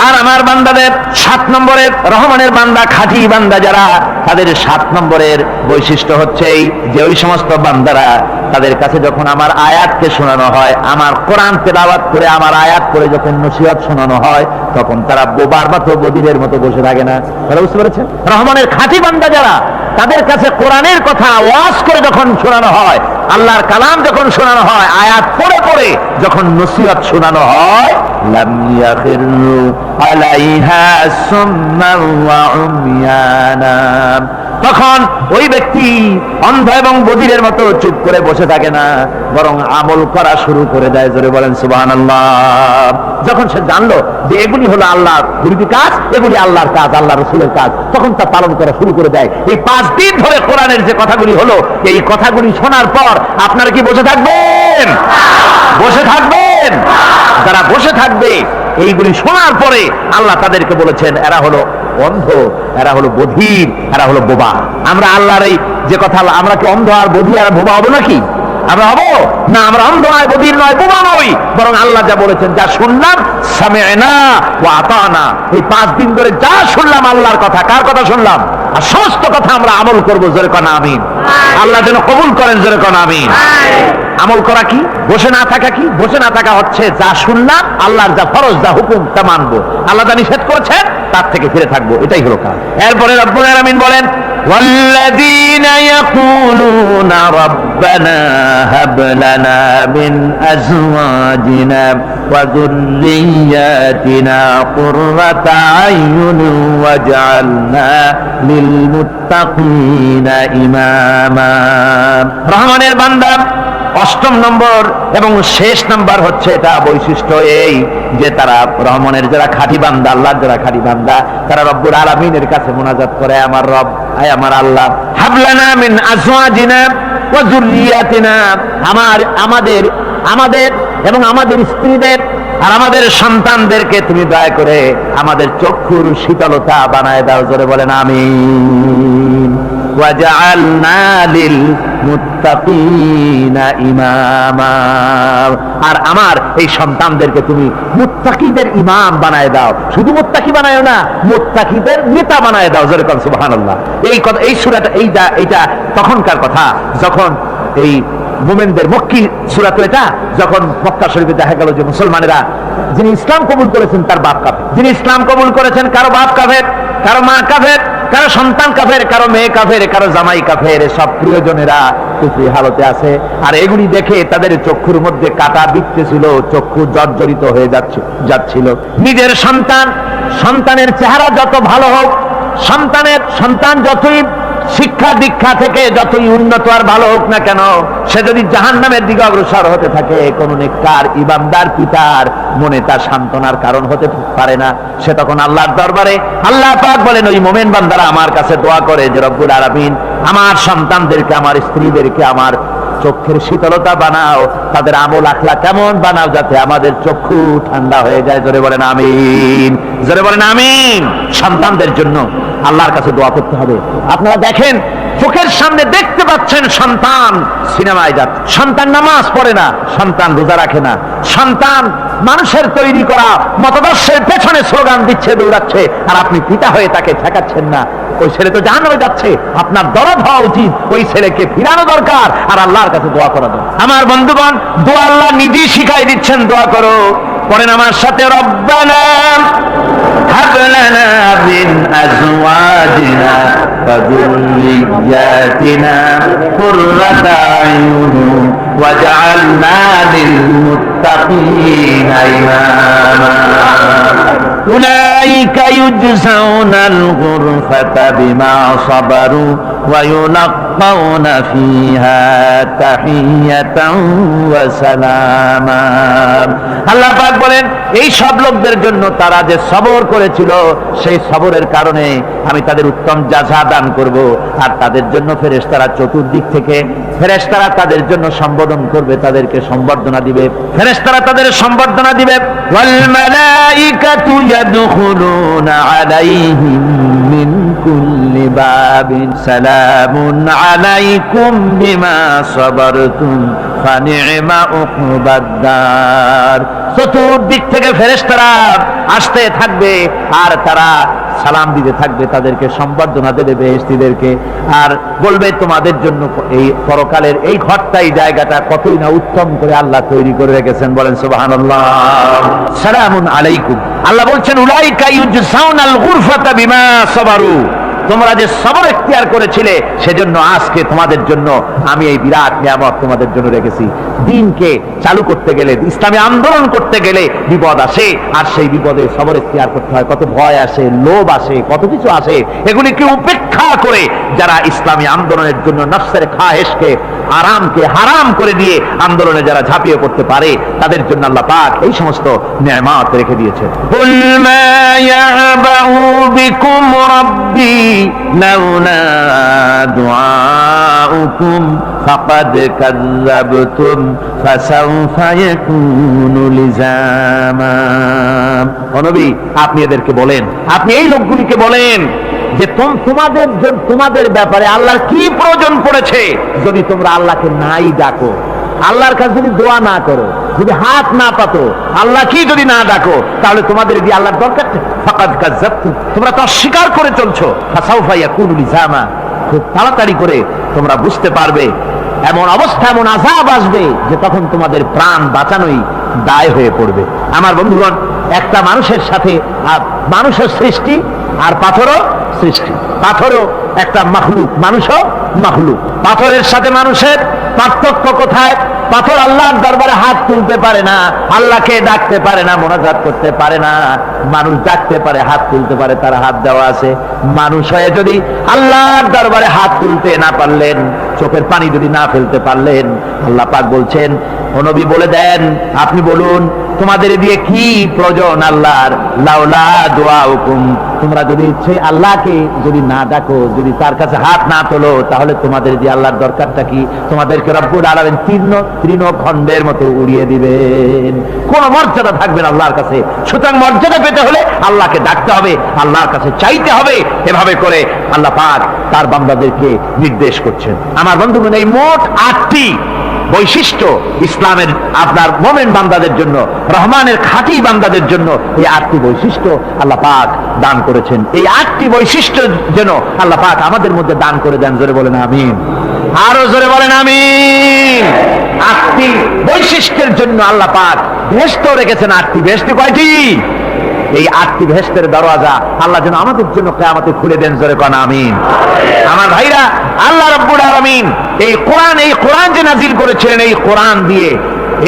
আর আমার বান্দাদের 7 নম্বরের, রহমানের বান্দা, খাঁটি বান্দা যারা, তাদের 7 নম্বরের বৈশিষ্ট্য হচ্ছে এই যে ওই সমস্ত বান্দারা তাদের কাছে যখন আমার আয়াতকে শোনানো হয়, আমার কোরআন তেলাওয়াত করে আমার আয়াত করে যখন নসিহত শোনানো হয়, তখন তারা বোবার মতো বধিরের মতো বসে থাকে না। তারা বুঝতে পেরেছেন? রহমানের খাঁটি বান্দা যারা, তাদের কাছে কোরআনের কথা ওয়াজ করে যখন শোনানো হয়, আল্লাহর কালাম যখন শোনানো হয়, আয়াত পড়ে পড়ে যখন নসিহত শোনানো হয়, লাম ইয়াখিরু আলাইহা সুম্মান ওয়া উমিয়ানা, তখন ওই ব্যক্তি অন্ধ এবং বধিরের মতো চুপ করে বসে থাকে না, বরং আমল করা শুরু করে দেয়। জোরে বলেন সুবহানাল্লাহ। যখন সে জানলো যে এগুলি হলো আল্লাহর বিরোধী কাজ, এগুলি আল্লাহর কাজ, আল্লাহ রসুলের কাজ, তখন তা পালন করা শুরু করে দেয়। এই 5 দিন ধরে কোরআনের যে কথাগুলি হলো, এই কথাগুলি শোনার পর আপনারা কি বসে থাকবেন? বসে থাকবেন? যারা বসে থাকবে, এইগুলি শোনার পরে আল্লাহ তাদেরকে বলেছেন এরা হলো অন্ধ, এরা হলো বধির, এরা হলো বোবা। আমরা আল্লাহর এই যে কথা, আমরা কি অন্ধ আর বধির আর বোবা হবো নাকি? আমরা হবো না? আমরা অন্ধ নয়, বধির নয়, বোবা নই, বরং আল্লাহ যা বলেছেন, যা শুনলাম সামি'না ওয়া আতানা, এই 5 দিন ধরে যা শুনলাম আল্লাহর কথা, কার কথা শুনলাম? আর সমস্ত কথা আমরা আমল করবো। জোরে কোন আমিন। আল্লাহ যেন কবুল করেন। জোরে কোন আমিন। আমল করা কি? বসে না থাকা কি? বসে না থাকা হচ্ছে যা শুনলাম, আল্লাহর যা ফরজ, যা হুকুম, তা মানবো। আল্লাহ যা নিষেধ করেছেন তার থেকে ফিরে থাকবো, এটাই হলো কাজ। এরপরে রব্বুল আলামিন বলেন, ওয়াল্লাযীনা ইয়াকুলুনা রাব্বানা হাব লানা মিন আজওয়াজিনা ওয়া যুররিয়্যাতিনা কুররাতা আয়ুনিন ওয়াজআলনা লিল মুত্তাকিনা ইমামা। রহমানের বান্দা 8ম নম্বর এবং শেষ নাম্বার হচ্ছে এটা বৈশিষ্ট্য এই যে তারা রহমানের যারা খাঁটি বান্দা, আল্লাহর যারা খাঁটি বান্দা, তারা রব্বুল আলামিনের কাছে মুনাজাত করে, আমার রব, আয় আমার আল্লাহ, হাবলানা মিন আজওয়াজিনা ওয়া যুররিয়াতিনা, আমাদের এবং আমাদের স্ত্রীদের আর আমাদের সন্তানদেরকে তুমি দয়া করে আমাদের চক্ষুর শীতলতা বানায় দাও। জোরে বলেন আমিন। ওয়াজআলনা লিল মুত্তাকিনা ইমামা, আর আমার এই সন্তানদেরকে তুমি মুত্তাকিদের ইমাম বানায় দাও। শুধু মুত্তাকি বানায়ও না, মুত্তাকিদের নেতা বানায় দাও। জোরে বলেন সুবহানাল্লাহ। এই কথা, এই সূরাটা, এইটা তখনকার কথা যখন এই মুমিনদের মক্কি সূরা, তো এটা যখন মক্কা শরীফে দেখা গেল যে মুসলমানেরা, যিনি ইসলাম কবুল করেছেন তার বাপ কাফের, যিনি ইসলাম কবুল করেছেন কারো বাপ কাফের, কারো মা কাফের, কারো সন্তান কাফের, কারো মেয়ে কাফের, কারো জামাই কাফের, সব প্রিয়জনেরা কুফরি হালতে আছে। আর এগুলি দেখে তাদের চক্ষুর মধ্যে কাঁটা বিঁধতেছিল, চক্ষু জর্জরিত হয়ে যাচ্ছিল। নিজের সন্তানের চেহারা যত ভালো হোক, সন্তান যতই শিক্ষা দীক্ষা থেকে যতই উন্নত আর ভালো হোক না কেন, সে যদি জাহান্নামের দিকে অগ্রসর হতে থাকে, কোন নেককার ইমানদার পিতার মনে তার সান্ত্বনার কারণ হতে পারে না। সে তখন আল্লাহর দরবারে, আল্লাহ পাক বলেন, ওই মুমিন বান্দারা আমার কাছে দোয়া করে যে রব্বুল আলামিন আমার সন্তানদেরকে, আমার স্ত্রীদেরকে আমার চক্ষের শীতলতা বানাও, তাদের আমল আখলা কেমন বানাও, যাতে আমাদের চক্ষু ঠান্ডা হয়ে যায়। জোরে বলেন আমিন। জোরে বলেন আমিন। সন্তানদের জন্য আল্লাহর কাছে দোয়া করতে হবে। আপনারা দেখেন, চোখের সামনে দেখতে পাচ্ছেন সন্তান সিনেমায় যাচ্ছে, সন্তান নামাজ পড়ে না, সন্তান রোজা রাখে না, সন্তান মানুষের তৈরি করা মতাদর্শের পেছনে স্লোগান দিচ্ছে, দৌড়াচ্ছে, আর আপনি পিতা হয়ে তাকে ঠেকাচ্ছেন না। ওই ছেলে তো জাহান্নামে যাচ্ছে, আপনার দরদ হওয়া উচিত, ওই ছেলেকে ফিরানো দরকার, আর আল্লাহর কাছে দোয়া করা দরকার। আমার বন্ধুগণ, দোয়া আল্লাহ নিজেই শিখাই দিচ্ছেন, দোয়া করো। পড়েন আমার সাথে, রব্বানা হাব লানা মিন আজওয়াজিনা ওয়া যুররিয়্যাতিনা কুররাতা আয়ুনিন ওয়াজআলনা লিল মুত্তাকিনা ইমামা। উলাইকা ইউজজাউনাল গুরফাতা বিমা সাবারু ওয়া ইউনাক্কুনা يلقون فيها تحية وسلاما আল্লাহ পাক বলেন এই সব লোকদের জন্য তারা যে সবর করেছিল সেই সবরের কারণে আমি তাদের উত্তম জাযা দান করব আর তাদের জন্য ফেরেশতারা চতুর্দিক থেকে ফেরেশতারা তাদের জন্য সম্বোধন করবে তাদেরকে সম্বর্ধনা দিবে ফেরেশতারা তাদের সম্বর্ধনা দিবে ওয়াল মালাইকাতু ইয়াদখুলুনা আলাইহিম মিন কুল্লি বাবিন সালামুন আলাইকুম বিমা সাবারতুম ফানি'মা উকবাদ-দার চতুর্দিক থেকে ফেরেশতারা আসতে থাকবে আর তারা সালাম দিতে থাকবে তাদেরকে সম্বর্ধনা দেবে বেহেশতীদেরকে আর বলবে তোমাদের জন্য এই পরকালের এই ঘরটাই জায়গাটা কতই না উত্তম করে আল্লাহ তৈরি করে রেখেছেন বলেন সুবহানাল্লাহ সালামুন আলাইকুম আল্লাহ বলছেন উলাইকা ইউজসাউনাল গুরফাতা বিমা সাবারু তোমরা যে সবর ইখতিয়ার করেছিলে সেজন্য আজকে তোমাদের জন্য আমি এই বিরাট নিয়ামত তোমাদের জন্য রেখেছি দ্বীনকে চালু করতে গেলে ইসলামী আন্দোলন করতে গেলে বিপদ আসে আর সেই বিপদে সবর ইখতিয়ার করতে হয় কত ভয় আসে লোভ আসে কত কিছু আসে এগুলিকে উপেক্ষা করে যারা ইসলামী আন্দোলনের জন্য নফসের খাহেশকে আরামকে হারাম করে দিয়ে আন্দোলনে যারা ঝাঁপিয়ে পড়তে পারে তাদের জন্য আল্লাহ পাক এই সমস্ত নিয়ামত রেখে দিয়েছেন কুল মা ইয়াবাউ বিকুম রাব্বি লাউলা দুআউকুম ফাকাদ কাযযাবতুম ফাসাউফা ইয়াকুনু লিজামা ও নবী আপনি এদেরকে বলেন আপনি এই লোকগুলিকে বলেন যে তোমাদের ব্যাপারে আল্লাহর কি প্রয়োজন পড়েছে যদি তোমরা আল্লাহকে নাই ডাকো আল্লাহর কাছে যদি দোয়া না করো যদি হাত না পাতো আল্লাহ কি যদি না ডাকো তাহলে তোমাদের দিয়ে আল্লাহর দরকার ফাকাদ কাযযাবতুম তোমরা তো অস্বীকার করে চলছো ফাসাউফা ইয়াকুনু লিজামা খুব তাড়াতাড়ি করে তোমরা বুঝতে পারবে এমন অবস্থা এমন আযাব আসবে যে তখন তোমাদের প্রাণ বাঁচানোই দায় হয়ে পড়বে আমার বন্ধুগণ একটা মানুষের সাথে মানুষের সৃষ্টি আর পাথরও সৃষ্টি পাথরও একটা মাখলুক মানুষও মাখলুক পাথরের সাথে মানুষের পার্থক্য কোথায় পাথর আল্লাহর দরবারে হাত তুলতে পারে না আল্লাহকে ডাকতে পারে না মোনাজাত করতে পারে না মানুষ ডাকতে পারে হাত তুলতে পারে তার হাত দেওয়া আছে মানুষ হয়ে যদি আল্লাহর দরবারে হাত তুলতে না পারলেন চোখের পানি যদি না ফেলতে পারলেন আল্লাহ পাক বলছেন ও নবী বলে দেন আপনি বলুন তোমাদের দিয়ে কি প্রয়োজন আল্লাহর লাউলা দুআউকুম তোমরা যদি ইচ্ছে আল্লাহকে যদি না ডাকো যদি তার কাছে হাত না তোলো তাহলে তোমাদের দিয়ে আল্লাহর দরকারটা কি তোমাদেরকে রব্বুল আলামিন তৃণখণ্ডের মতো উড়িয়ে দিবেন কোন মর্যাদা থাকবে না আল্লাহর কাছে সুতরাং মর্যাদা পেতে হলে আল্লাহকে ডাকতে হবে আল্লাহর কাছে চাইতে হবে এভাবে করে আল্লাহ পাক তার বান্দাদেরকে নির্দেশ করছেন আমার বন্ধুগণ এই মোট 8টি বৈশিষ্ট্য ইসলামের আপনার মোমেন বান্দাদের জন্য রহমানের খাঁটি বান্দাদের জন্য এই 8টি বৈশিষ্ট্য আল্লাহ পাক দান করেছেন এই 8টি বৈশিষ্ট্য যেন আল্লাহ পাক আমাদের মধ্যে দান করে দেন জোরে বলেন আমিন আরো জোরে বলেন আমিন 8টি বৈশিষ্ট্যের জন্য আল্লাহ পাক বেহেশত রেখেছেন 8টি বেহেশত কয়টি এই 8টি বেহেশতের দরওয়াজা আল্লাহ যেন আমাদের জন্য কিয়ামতে খুলে দেন জোরে কোন আমিন আমার ভাইরা আল্লাহ রাব্বুল আলামিন এই কোরআন যে নাজিল করেছিলেন এই কোরআন দিয়ে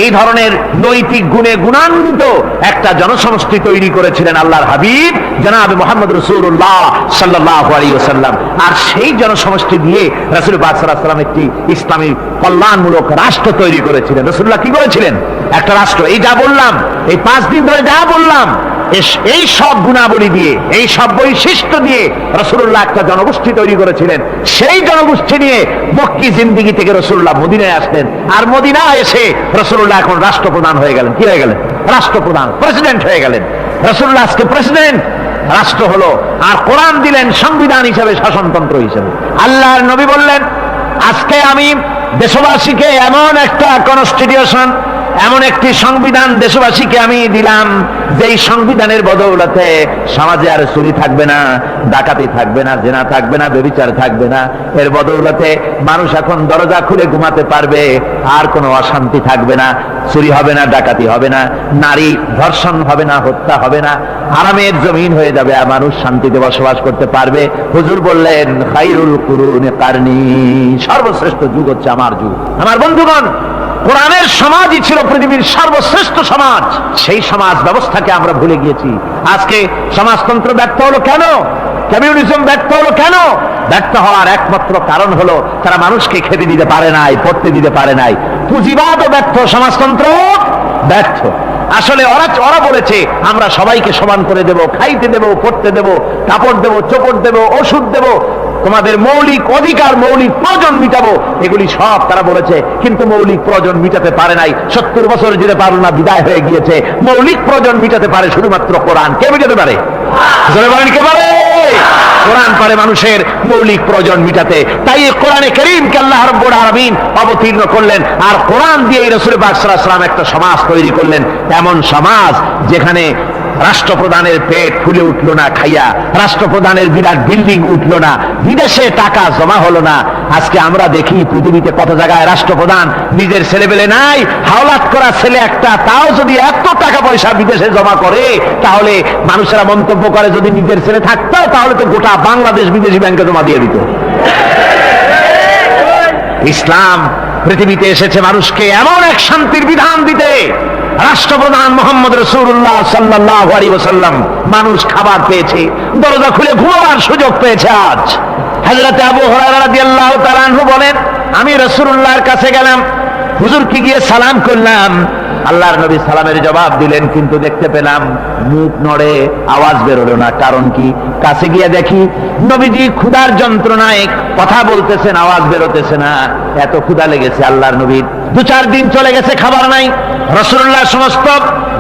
এই ধরনের নৈতিক গুণে গুণান্বিত একটা জনসমষ্টি তৈরি করেছিলেন আল্লাহর হাবিব জনাব মুহাম্মদ রাসূলুল্লাহ সাল্লাল্লাহু আলাইহি ওয়াসাল্লাম আর সেই জনসমষ্টি দিয়ে রাসূল পাক সাল্লাল্লাহু আলাইহি ওয়াসাল্লাম একটি ইসলামী কল্যাণমূলক রাষ্ট্র তৈরি করেছিলেন রাসূলুল্লাহ কি করেছিলেন একটা রাষ্ট্র এই যা বললাম এই 5 দিন ধরে যা বললাম এই সব গুণাবলী দিয়ে এই সব বৈশিষ্ট্য দিয়ে রাসূলুল্লাহ একটা জনগোষ্ঠী তৈরি করেছিলেন সেই জনগোষ্ঠী নিয়ে মক্কি জিন্দেগি থেকে রাসূলুল্লাহ মদিনায় আসলেন আর মদিনায় এসে রাসূলুল্লাহ এখন রাষ্ট্রপ্রধান হয়ে গেলেন কি হয়ে গেলেন রাষ্ট্রপ্রধান প্রেসিডেন্ট হয়ে গেলেন রাসূলুল্লাহ আজকে প্রেসিডেন্ট রাষ্ট্র হলো আর কোরআন দিলেন সংবিধান হিসেবে শাসনতন্ত্র হিসেবে আল্লাহর নবী বললেন আজকে আমি দেশবাসীকে এমন একটা কনস্টিটিউশন এমন একটি সংবিধান দেশবাসীকে আমি দিলাম যেই সংবিধানের বদৌলতে সমাজে আর চুরি থাকবে না ডাকাতি থাকবে না জেনা থাকবে না ব্যভিচার থাকবে না এর বদৌলতে মানুষ এখন দরজা খুলে ঘুমাতে পারবে আর কোনো অশান্তি থাকবে না চুরি হবে না ডাকাতি হবে না নারী ধর্ষণ হবে না হত্যা হবে না আরামের জমিন হয়ে যাবে আর মানুষ শান্তিতে বসবাস করতে পারবে হুজুর বললেন খায়রুল কুরুনি কারনি সর্বশ্রেষ্ঠ যুগ হচ্ছে আমার যুগ আমার বন্ধুগণ কোরআনের সমাজই ছিল পৃথিবীর সর্বশ্রেষ্ঠ সমাজ সেই সমাজ ব্যবস্থাকে আমরা ভুলে গিয়েছি আজকে সমাজতন্ত্র ব্যর্থ হলো কেন কমিউনিজম ব্যর্থ হলো কেন ব্যর্থ হওয়ার একমাত্র কারণ হলো তারা মানুষকে খেতে দিতে পারে নাই, পড়তে দিতে পারে নাই। পুঁজিবাদও ব্যর্থ, সমাজতন্ত্র ব্যর্থ। আসলে ওরা বলেছে আমরা সবাইকে সমান করে দেব, খাইতে দেব, পড়তে দেব, কাপড় দেব, চোপড় দেব, ওষুধ দেব, তোমাদের মৌলিক অধিকার, মৌলিক প্রয়োজন মিটাবো, এগুলি সব তারা বলেছে। কিন্তু মৌলিক প্রয়োজন মিটাতে পারে নাই। 70 বছর যেতে পারল না, বিদায় হয়ে গিয়েছে। মৌলিক প্রয়োজন মিটাতে পারে শুধুমাত্র কোরআন। কে মিটাতে পারে? জোরে বলেন, কে পারে? কোরআন পারে মানুষের মৌলিক প্রয়োজন মিটাতে। তাই এই কোরআনে কারীমকে আল্লাহ রাব্বুল আলামিন অবতীর্ণ করলেন, আর কোরআন দিয়ে রাসূল পাক সাল্লাল্লাহু আলাইহি ওয়াসাল্লাম একটা সমাজ তৈরি করলেন, এমন সমাজ যেখানে রাষ্ট্রপ্রধানের পেট ফুলে উঠলো না খাইয়া, রাষ্ট্রপ্রধানের বিরাট বিল্ডিং উঠলো না, বিদেশে টাকা জমা হলো না। আজকে আমরা দেখি পৃথিবীতে কত জায়গায় রাষ্ট্রপ্রধান নিজের ছেলেবেলে নাই, হাওলাত করা ছেলে একটা, তাও যদি এত টাকা পয়সা বিদেশে জমা করে, তাহলে মানুষেরা মন্তব্য করে যদি নিজের ছেলে থাকতো তাহলে তো গোটা বাংলাদেশ বিদেশি ব্যাংকে জমা দিয়ে দিত। ইসলাম পৃথিবীতে এসেছে মানুষকে এমন এক শান্তির বিধান দিতে। রাষ্ট্রপ্রধান মুহাম্মদ রাসূলুল্লাহ সাল্লাল্লাহু আলাইহি ওয়াসাল্লাম মানুষ খাবার পেয়েছে, দরজা খুলে ঘুমাবার সুযোগ পেয়েছে। আজ হযরত আবু হুরায়রা রাদিয়াল্লাহু তাআলা আনহু বলেন, আমি রাসূলুল্লাহর কাছে গেলাম, হুজুরকে গিয়ে সালাম করলাম। আল্লাহর নবী সালামের জবাব দিলেন, কিন্তু দেখতে পেলাম মুখ নড়ে, আওয়াজ বেরোলো না। কারণ কি? কাছে গিয়ে দেখি নবীজি ক্ষুধার যন্ত্রণায় কথা বলতেছেন, আওয়াজ বেরোতেছে না। এত ক্ষুধা লেগেছে আল্লাহর নবীর। 2-4 দিন চলে গেছে, খাবার নাই। রাসূলুল্লাহ সমস্ত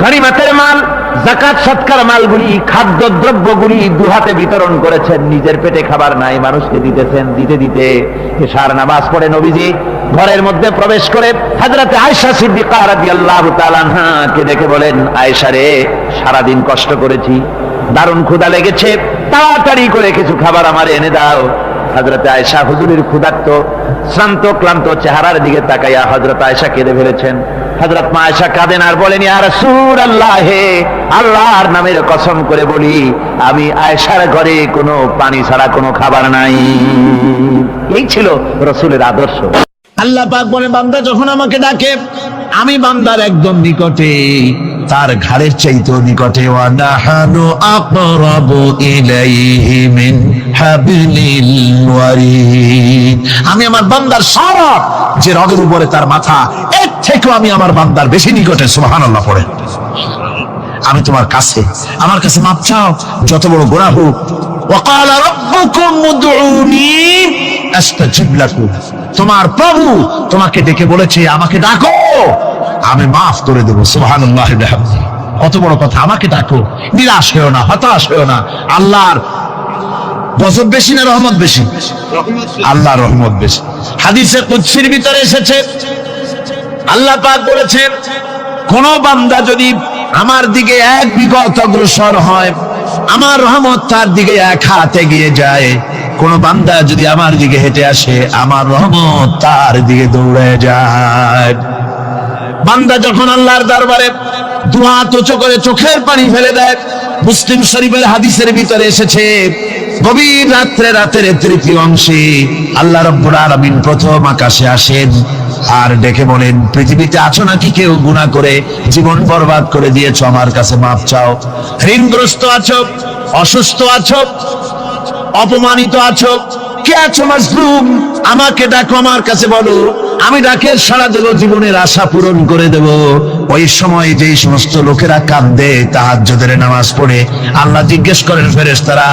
গনিমতের মাল, যাকাত সদকার মালগুলি, খাদ্য দ্রব্যগুলি দুহাতে বিতরণ করেছেন। নিজের পেটে খাবার নাই, মানুষকে দিতেছেন। দিতে দিতে এশার নামাজ পড়ে নবীজি ঘরের মধ্যে প্রবেশ করে হযরত আয়েশা সিদ্দিকা রাদিয়াল্লাহু তাআলা আনহাকে দেখে বলেন, আয়েশা রে, সারাদিন কষ্ট করেছি, দারুণ ক্ষুধা লেগেছে, তাড়াতাড়ি করে কিছু খাবার আমার এনে দাও। হযরত আয়েশা হুজুরের ক্ষুধার্ত শ্রান্ত ক্লান্ত চেহারার দিকে তাকাইয়া হযরত আয়েশা কেঁদে ফেলেছেন। হযরত মা আয়েশা কাঁদেন আর বলেন, ইয়া রাসূলুল্লাহ, হে আল্লাহর নামের কসম করে বলি, আমি আয়েশার ঘরে কোনো পানি ছাড়া কোনো খাবার নাই। এই ছিল রাসূলের আদর্শ। আল্লাহ পাক বলে, বান্দা যখন আমাকে ডাকে, আমি বান্দার একদম নিকটে, তার ঘাড়ের চাইতেও নিকটে। ওয়া নাহানু আকরাবু ইলাইহি মিন হাবলিল ওয়ারিদ। আমি আমার বান্দার সব যে রগের উপরে তার মাথা, এর থেকেও আমি আমার বান্দার বেশি নিকটে। সুবহানাল্লাহ পড়ে। আমি তোমার কাছে, আমার কাছে মাপ চাও, যত বড় গুনাহ হোক। ওয়া ক্বালা রাব্বুকুম উদউনি আস্তাজিব লাকুম। তোমার প্রভু তোমাকে ডেকে বলেছে, আমাকে ডাকো, আমি মাফ করে দেবো। সুবহানাল্লাহ। কত বড় কথা! আমাকে ডাকো, নিরাশ হয়েও না, হতাশ হয়েও না। আল্লাহর গজব বেশি না রহমত বেশি? আল্লাহর রহমত বেশি। হাদিসে কুদসির ভিতরে এসেছে, আল্লাহ পাক বলেছেন, কোন বান্দা যদি আমার দিকে 1 বিঘত অগ্রসর হয়, আমার রহমত তার দিকে 1 হাত এগিয়ে যায়। কোন বান্দা যদি আমার দিকে হেঁটে আসে, আমার রহমত তার দিকে দৌড়ে যায়। বান্দা যখন আল্লাহর দরবারে 2 হাত উঁচু করে চোখের পানি ফেলে দেয়, মুসলিম শরীফের হাদিসের ভিতরে এসেছে, গভীর রাতের 3য় অংশে আল্লাহ রাব্বুল আলামিন প্রথম আকাশে আসেন আর ডেকে বলেন, পৃথিবীতে আছো নাকি কেউ গুনাহ করে জীবন বরবাদ করে দিয়েছো? আমার কাছে মাপ চাও। ঋণগ্রস্ত আছো, অসুস্থ আছো, অপমানিত আছো, কে আছো মাজলুম, আমাকে ডাকো, আমার কাছে বলো, আমি ডাকে সাড়া দেব, জীবনের আশা পূরণ করে দেব। ওই সময় যেই সমস্ত লোকেরা কাঁদে তাহাজ্জুদের নামাজ পড়ে, আল্লাহ জিজ্ঞেস করেন ফেরেশতারা,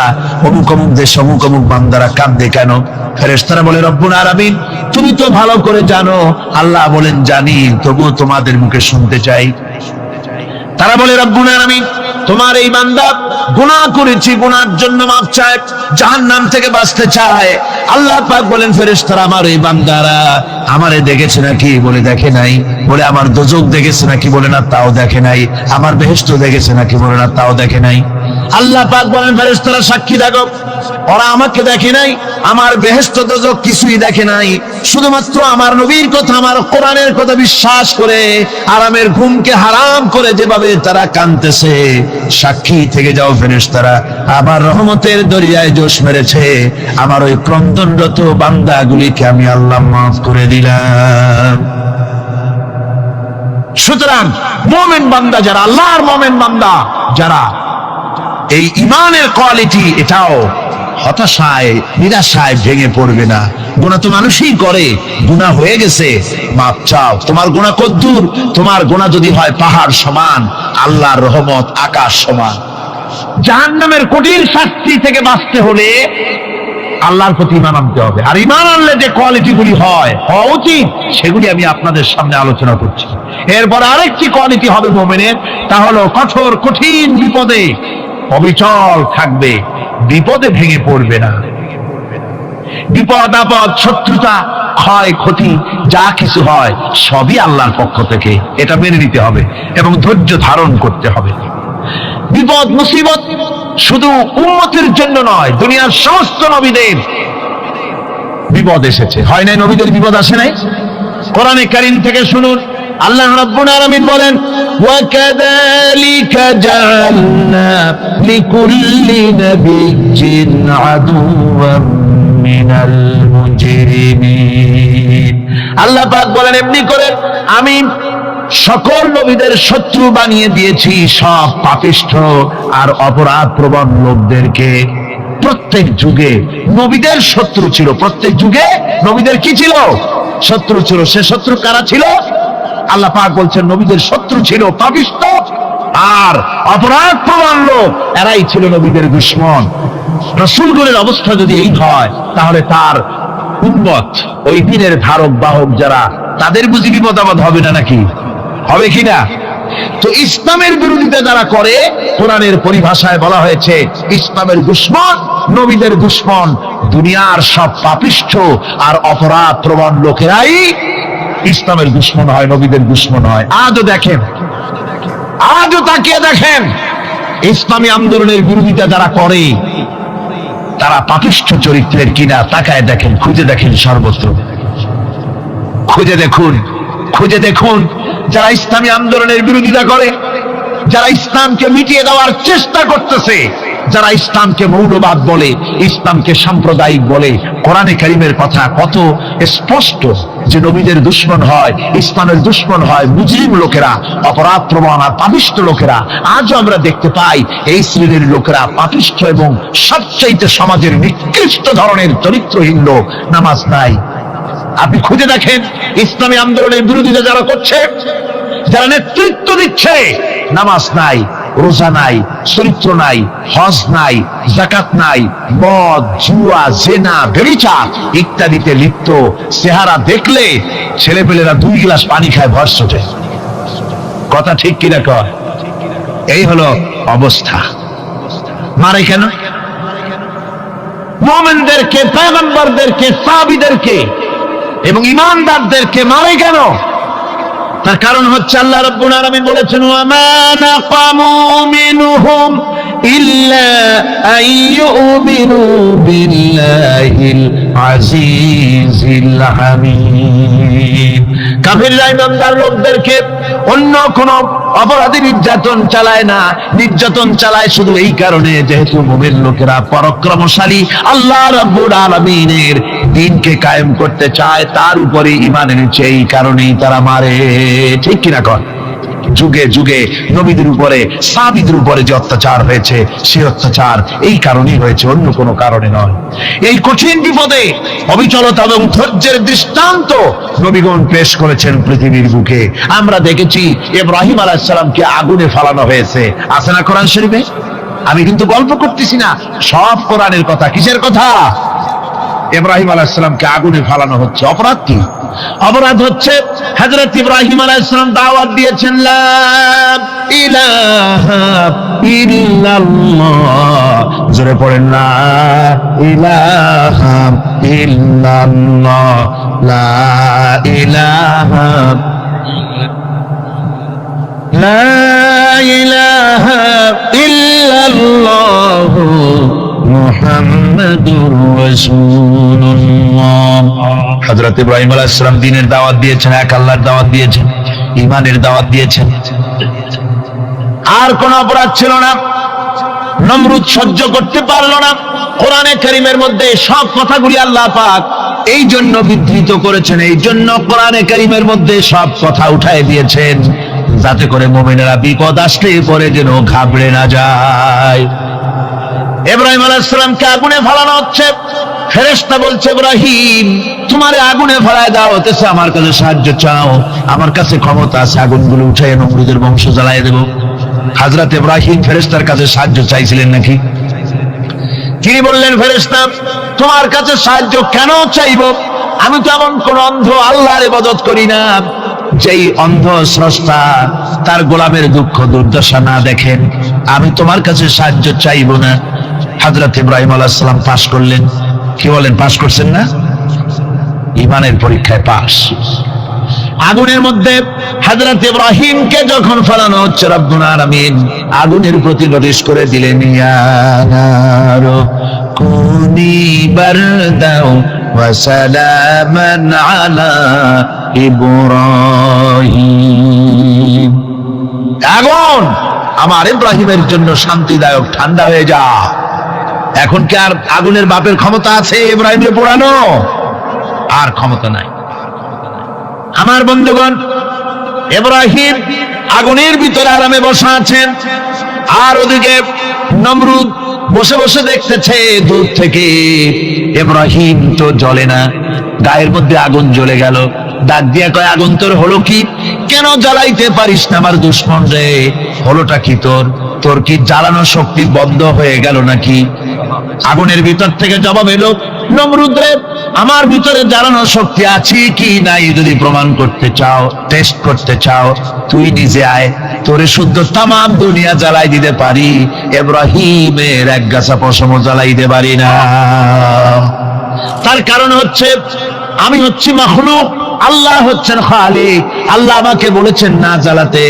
অমুক অমুক দেশ অমুক অমুক বান্দারা কাঁদে কেন? ফেরেশতারা বলে, রব্বুল আলামিন তুমি তো ভালো করে জানো। আল্লাহ বলেন, জানি, তবুও তোমাদের মুখে শুনতে চাই। তারা বলে, রব্বুল আলামিন তোমার এই বান্দা গুনাহ করেছি, গুনার জন্য মাফ চায়, জাহান্নাম থেকে বাঁচতে চায়। আল্লাহ পাক বলেন, ফেরেশতারা আমার এই বান্দারা আমারে দেখেছে নাকি? বলে, দেখে নাই। বলে, আমার দোজখ দেখেছে নাকি? বলে, না, তাও দেখে নাই। আমার বেহেশত দেখেছে নাকি? বলে, না, তাও দেখে নাই। আল্লাহ পাক বলেন, ফেরেশতারা সাক্ষী থাকো, ওরা আমাকে দেখে নাই, আমার বেহেশত দোজখ কিছুই দেখে নাই, শুধুমাত্র আমার নবীর কথা, আমার কোরআনের কথা বিশ্বাস করে আরামের ঘুমকে হারাম করে যেভাবে তারা কাঁদতেছে, সাক্ষী থেকে যাও ফেরেশতারা, আমার রহমতের দরিয়ায় জোশ মেরেছে, আমার ওই ক্রন্দনরত বান্দাগুলিকে আমি আল্লাহ মাফ করে দিলাম। সুতরাং মুমিন বান্দা যারা, আল্লাহর মুমিন বান্দা যারা, এই ঈমানের কোয়ালিটি এটাও হতাশায় নিরাশায় ভেঙে পড়বে না। গুনাহ তো মানুষই করে, গুনাহ হয়ে গেছে, মাপ চাও। তোমার গুনাহ কদ্দুর? তোমার গুনাহ যদি হয় পাহাড় সমান, আল্লাহর রহমত আকাশ সমান। জাহান্নামের কঠিন শাস্তি থেকে বাঁচতে হলে আল্লাহর প্রতি ঈমান আনতে হবে। আর ঈমান আনলে যে কোয়ালিটিগুলি হওয়া উচিত, সেগুলি আমি আপনাদের সামনে আলোচনা করছি। এরপর আরেকটি কোয়ালিটি হবে মুমিনের, তা হলো কঠোর কঠিন বিপদে অবিচল থাকবে, বিপদে ভেঙে পড়বে না। বিপদ আপদ, শত্রুতা, ক্ষয় ক্ষতি যা কিছু হয় সবই আল্লাহর পক্ষ থেকে, এটা মেনে নিতে হবে এবং ধৈর্য ধারণ করতে হবে। বিপদ মুসিবত শুধু উম্মতের জন্য নয়, দুনিয়ার সমস্ত নবীদের বিপদ এসেছে। হয় নাই নবীদের বিপদ আসে নাই? কোরআনে কারীম থেকে শুনুন, আল্লাহ রাব্বুল আলামিন বলেন, ওয়া কাযালিকা জাআলনা লিকুল্লি নাবিয়্যিন আদুওয়াম মিনাল মুজরিমিন। আল্লাহ পাক বলেন, এমনি করে আমি সকল নবীদের শত্রু বানিয়ে দিয়েছি সব পাপিষ্ঠ আর অপরাধ প্রবণ লোকদেরকে। প্রত্যেক যুগে নবীদের শত্রু ছিল, প্রত্যেক যুগে নবীদের কি ছিল? শত্রু ছিল। সে শত্রু কারা ছিল? আল্লাহ পাক বলছেন নবীদের শত্রু ছিল পাপিষ্ঠ আর অপরাধ প্রবণ লোক, এরাই ছিল নবীদের দুশমন। রাসূলগণের অবস্থা যদি এই হয়, তাহলে তার উম্মত, ওই দিনের ধারক বাহক যারা, তাদের বুঝি বিপদ আপদ হবে না নাকি? হবে কিনা? তো ইসলামের বিরোধিতা যারা করে, কোরআনের পরিভাষায় বলা হয়েছে ইসলামের দুশমন, নবীদের দুশমন। দুনিয়ার সব পাপিষ্ঠ আর অপরাধ প্রবণ লোকেরাই ইসলামের দুশমন হয়, নবীদের দুশমন হয়। আজও দেখেন, আজও তাকিয়ে দেখেন, ইসলামী আন্দোলনের বিরোধিতা যারা করে তারা পাপিষ্ঠ চরিত্রের কিনা তাকায় দেখেন, খুঁজে দেখেন, সর্বত্র খুঁজে দেখুন, খুঁজে দেখুন। যারা ইসলামী আন্দোলনের বিরোধিতা করে, যারা ইসলামকে মিটিয়ে দেওয়ার চেষ্টা করতেছে, যারা ইসলামকে মৌলবাদ বলে, ইসলামকে সাম্প্রদায়িক বলে, কোরআনে কারীমের কথা কত স্পষ্ট যে নবীদের দুশমন হয়, ইসলামের দুশমন হয় মুজরিম লোকেরা, অপরাধ প্রবণ আর পাপিষ্ঠ লোকেরা। আজও আমরা দেখতে পাই এই শ্রেণীর লোকেরা পাপিষ্ঠ এবং সবচাইতে সমাজের নিকৃষ্ট ধরনের চরিত্রহীন লোক। নামাজ নাই। আপনি খুঁজে দেখেন ইসলামী আন্দোলনের বিরোধিতা যারা করছে, যারা নেতৃত্ব দিচ্ছে, নামাজ নাই, রোজা নাই, চরিত্র নাই, হজ নাই, যাকাত নাই, মদ, জুয়া, জেনা, ব্যভিচার ইত্যাদিতে লিপ্ত। চেহারা দেখলে ছেলেপেলেরা 2 গ্লাস পানি খায় ভর ছোটে। কথা ঠিক কিনা কয়? এই হলো অবস্থা। মারে কেন? মুমিনদেরকে, পয়গম্বরদেরকে, সাহাবীদেরকে এবং ঈমানদারদেরকে মারে কেন? তার কারণ হচ্ছে আল্লাহ রাব্বুল আলামিন বলেছেন, ওয়া মা নাকামু মিনহুম ইল্লা আইয়ুমিনু বিল্লাহিল আজিজিল হামিদ। কাফিররা ঈমানদার লোকদেরকে অন্য কোন অপরাধী নির্যাতন চালায় না, নির্যাতন চালায় শুধু এই কারণে যেহেতু মুমিন লোকেরা পরাক্রমশালী, আল্লাহ রাব্বুল আলামিনের দ্বীনকে কায়েম করতে চায়, তার উপরে ঈমান এনেছে, এই কারণেই তারা মারে। ঠিক কিনা কর? যুগে যুগে নবীদের উপরে, সাহাবীদের উপরে যে অত্যাচার হয়েছে, সেই অত্যাচার এই কারণেই হয়েছে, অন্য কোনো কারণে নয়। এই কঠিন বিপদে অবিচলতা এবং ধৈর্যের দৃষ্টান্ত নবীগণ পেশ করেছেন পৃথিবীর বুকে। আমরা দেখেছি ইব্রাহিম আলাইহিস সালামকে আগুনে ফালানো হয়েছে, আছে না কোরআন শরীফে? আমি কিন্তু গল্প করতেছি না, সব কোরআনের কথা। কিসের কথা? ইব্রাহিম আলাইহিস সালামকে আগুনে ফালানো হচ্ছে। অপরাধ কি? অপরাধ হচ্ছে হযরত ইব্রাহিম আলাইহিস সালাম দাওয়াত দিয়েছেন, লা ইলাহা ইল্লাল্লাহ। জোরে পড়েন, লা ইলাহা ইল্লাল্লাহ, লা ইলাহা, লা ইলাহা ইল্লাল্লাহ মুহাম্মাদুর রাসূলুল্লাহ। হযরত ইব্রাহিম আলাইহিস সালাম দ্বীনের দাওয়াত দিয়েছেন, এক আল্লাহর দাওয়াত দিয়েছেন, ঈমানের দাওয়াত দিয়েছেন। আর কোন অপরাধ ছিল না। নমরুদ সহ্য করতে পারল না। কোরআনে কারীমের মধ্যে সব কথাগুলি আল্লাহ পাক এই জন্য বিধৃত করেছেন, এই জন্য কোরআনে কারীমের মধ্যে সব কথা উঠায় দিয়েছেন, যাতে করে মুমিনেরা বিপদ আসলে পরে যেন ঘাবড়ে না যায়। ইব্রাহিম আলাইহিস সালামকে আগুনে ফেলানো হচ্ছে। ফেরেশতা বলছে, ইব্রাহিম তোমারে আগুনে ফেলায় দেওয়া হতেছে, আমার কাছে সাহায্য চাও, আমার কাছে ক্ষমতা আছে, আগুনগুলো উঠে নমরুদের বংশ জ্বালিয়ে দেব। হযরত ইব্রাহিম ফেরেশতার কাছে সাহায্য চাইছিলেন নাকি? তিনি বললেন, ফেরেশতা তোমার কাছে সাহায্য কেন চাইব? আমি তো এমন কোন অন্ধ আল্লাহর ইবাদত করি না যেই অন্ধ স্রষ্টা তার গোলামের দুঃখ দুর্দশা না দেখেন। আমি তোমার কাছে সাহায্য চাইব না। হযরত ইব্রাহিম আলাইহিস সালাম পাশ করলেন। কি বলেন, পাশ করছেন না? ঈমানের পরীক্ষায় পাশ। আগুনের মধ্যে হযরত ইব্রাহিমকে যখন ফেলানো হচ্ছে, রব্বুল আলামিন আগুনের প্রতি নোটিশ করে দিলেন, ইয়া নারু কুনি বারদাও ওয়া সালামান আলা ইব্রাহিম। আগুন আমার ইব্রাহিমের জন্য শান্তিদায়ক, ঠান্ডা হয়ে যা। এখন কি আর আগুনের বাপের ক্ষমতা আছে ইব্রাহিমকে পোড়ানো? আর ক্ষমতা নাই। আমার বন্ধুগণ, ইব্রাহিম আগুনের ভিতরে আরামে বসা আছেন, আর ওদিকে নমরুদ বসে বসে দেখতেছে দূর থেকে। ইব্রাহিম তো জ্বলে না, গায়ের মধ্যে আগুন জ্বলে গেল। ডাক দিয়া কয়, আগুন তোর হলো কি? কেন জ্বালাইতে পারিস না আমার দুশমন রে? হলোটা কি তোর? তোর কি জ্বালানো শক্তি বন্ধ হয়ে গেল নাকি? আগুনের ভিতর থেকে জবাব এলো, নমরুদ রে, আমার ভিতরে জ্বালানো শক্তি আছে কি নাই যদি প্রমাণ করতে চাও, টেস্ট করতে চাও, তুই নিজে আয়, তোরে শুদ্ধ তামাম দুনিয়া জ্বালাই দিতে পারি, ইব্রাহিমের এক গাছা পশম জ্বালাই দিতে পারি না। তার কারণ হচ্ছে আমি হচ্ছি মাখলুক, আল্লাহ হচ্ছেন খালিক। আল্লাহ আমাকে বলেছেন না জ্বালাতে,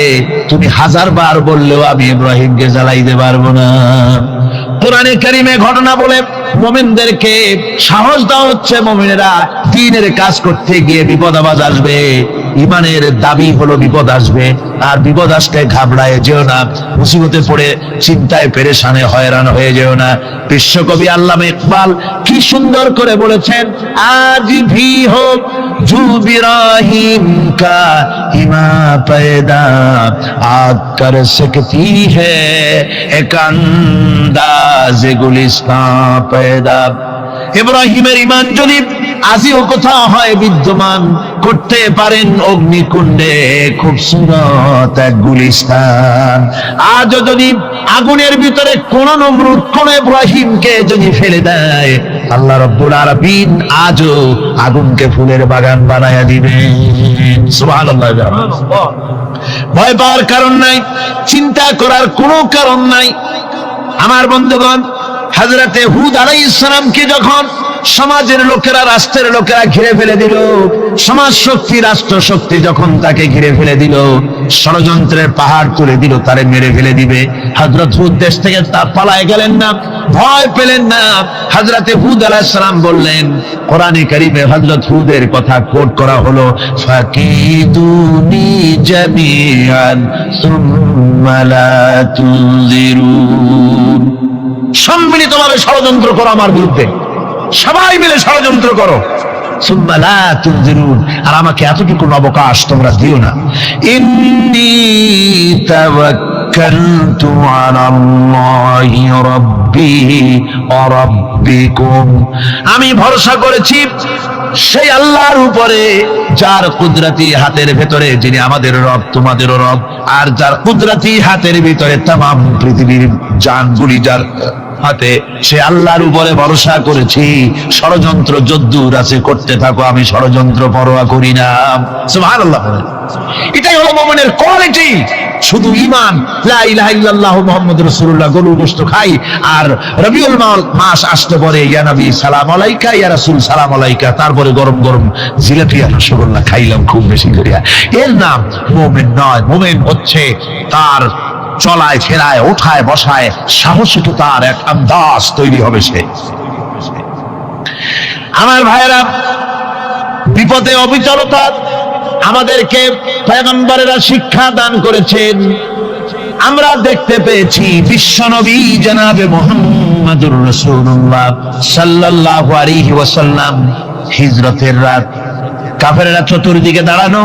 তুমি 1000 বার বললেও আমি ইব্রাহিমকে জ্বালাইতে পারবো না। কোরআনে কারিমে ঘটনা বলে মুমিনদেরকে সাহস দেওয়া হচ্ছে, মুমিনেরা দ্বীনের কাজ করতে গিয়ে বিপদ আবাজ আসবে, ঈমানের দাবি হলো বিপদ আসবে, আর বিপদ আসলে ঘাবড়ায় যেও না, মুসিবতে পড়ে চিন্তায় পেরেশানে হয়রান হয়ে যেও না। বিশ্বকবি আল্লামা ইকবাল কি সুন্দর করে বলেছেন, আজ ভি হোক জু ইব্রাহিম কা ইমা पैदा आग कर सकती है एक अंदाज गुलिस्तां पैदा। ইব্রাহিমের ঈমান যদি আজিও কোথাও হয় বিদ্যমান, করতে পারেন অগ্নিকুণ্ডে খুবসুরত এক গুলিস্তান। আজও যদি আগুনের ভিতরে কোন নমরুদ কোন ইব্রাহিমকে যদি ফেলে দেয়, আল্লাহ রাব্বুল আলামিন আজও আগুনকে ফুলের বাগান বানায়া দিবেন। সুবহানাল্লাহ। ভয় পাওয়ার কারণ নাই, চিন্তা করার কোনো কারণ নাই। আমার বন্ধুগণ, হযরতে হুদ আলাইহিস সালামকে যখন সমাজের লোকেরা, রাষ্ট্রের লোকেরা ঘিরে ফেলে দিল, সমাজ শক্তি, রাষ্ট্র শক্তি যখন তাকে ঘিরে ফেলে দিল, ষড়যন্ত্রের পাহাড় তুলে দিল, তারে মেরে ফেলে দিবে, হযরত হুদ দেশ থেকে তা পালায় গেলেন না, ভয় পেলেন না। হযরতে হুদ আলাইহিস সালাম বললেন, কোরআনে কারীমে হযরত হুদের কথা কোট করা হলো, ফাকিদুনি জামিআন সুম্মা লা তুনজিরুন। সম্মিলিতভাবে ষড়যন্ত্র করো আমার বিরুদ্ধে, সবাই মিলে ষড়যন্ত্র করো, সুম্মা লা তুনজিরুন, আর আমাকে এতটুকু অবকাশ তোমরা দিও না। ইন্নী তাওয়াক্কালতু আলাল্লাহি রাব্বি ওয়া রাব্বিকুম, আমি ভরসা করেছি সেই আল্লাহর উপরে যার কুদরতি হাতের ভেতরে, যিনি আমাদের রব তোমাদেরও রব, আর যার কুদরতি হাতের ভিতরে তামাম পৃথিবীর জানগুলি যার হাতে, সে আল্লাহর উপরে ভরসা করেছি। ষড়যন্ত্র যদ্দূর আছে করতে থাকো, আমি ষড়যন্ত্র পরোয়া করি না। সুবহানাল্লাহ। এটাই হলো মুমিনের কোয়ালিটি। শুধু ঈমান, লা ইলাহা ইল্লাল্লাহ মুহাম্মাদুর রাসূলুল্লাহ, গরু গোশত খাই, আর রবিউল মাস আসতে পরে ইয়া নবী সালাম আলাইকা, ইয়া রাসূল সালাম আলাইকা, তারপরে গরম গরম জিলাপি আর রসগোল্লা খাইলাম খুব বেশি করিয়া, এর নাম মুমিন নয়। মুমিন হচ্ছে তার চলায় ফেরায়, ওঠায় বসায় সাহসিকতার তার এক আন্দাজ তৈরি হবে সে। আমার ভাইয়েরা, বিপদে অবিচলতা আমাদেরকে পয়গম্বরেরা শিক্ষা দান করেছেন। আমরা দেখতে পেয়েছি বিশ্বনবী জনাবে মুহাম্মদুর রাসূলুল্লাহ সাল্লাল্লাহু আলাইহি ওয়াসাল্লাম হিজরতের রাত, কাফেররা চতুর্দিকে দাঁড়ানো,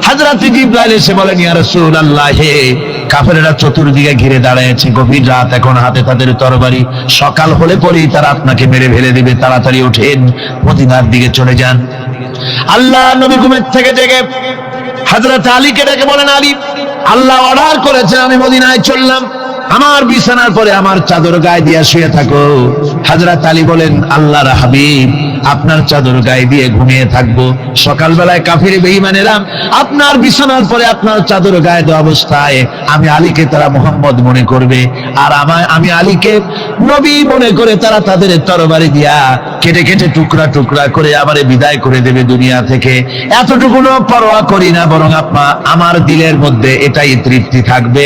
হযরত জিবরাইল এসে বলেন, ইয়া রাসূলুল্লাহ, কাফেরেরা চতুর্দিকে ঘিরে দাঁড়িয়েছে, গভীর রাত, এখন হাতে তাদের তরবারি, সকাল হলে পরেই তারা আপনাকে মেরে ফেলে দিবে, তাড়াতাড়ি ওঠেন, মদিনার দিকে চলে যান। আল্লাহ নবী ঘুমের থেকে জেগে হযরত আলীকে ডেকে বলেন, আলী, আল্লাহ অর্ডার করেছেন আমি মদিনায় চললাম, আমার বিছানার পরে আমার চাদর গায়ে দিয়ে শুয়ে থাকো। হযরত আলী বলেন, আল্লাহর হাবিব, আপনার চাদর গায়ে দিয়ে ঘুমিয়ে থাকবো, সকালবেলায় কাফির বেঈমানেরা আপনার বিছানার পরে আপনার চাদর গায়ে দেওয়া অবস্থায় আমি আলীকে তারা মুহাম্মদ মনে করবে, আর আমি আলীকে নবী মনে করে তারা তাদের তরবারি দিয়া কেটে কেটে টুকরা টুকরা করে আমারে বিদায় করে দেবে দুনিয়া থেকে। এতটুকুনো পরোয়া করি না, বরং আমার দিলের মধ্যে এটাই তৃপ্তি থাকবে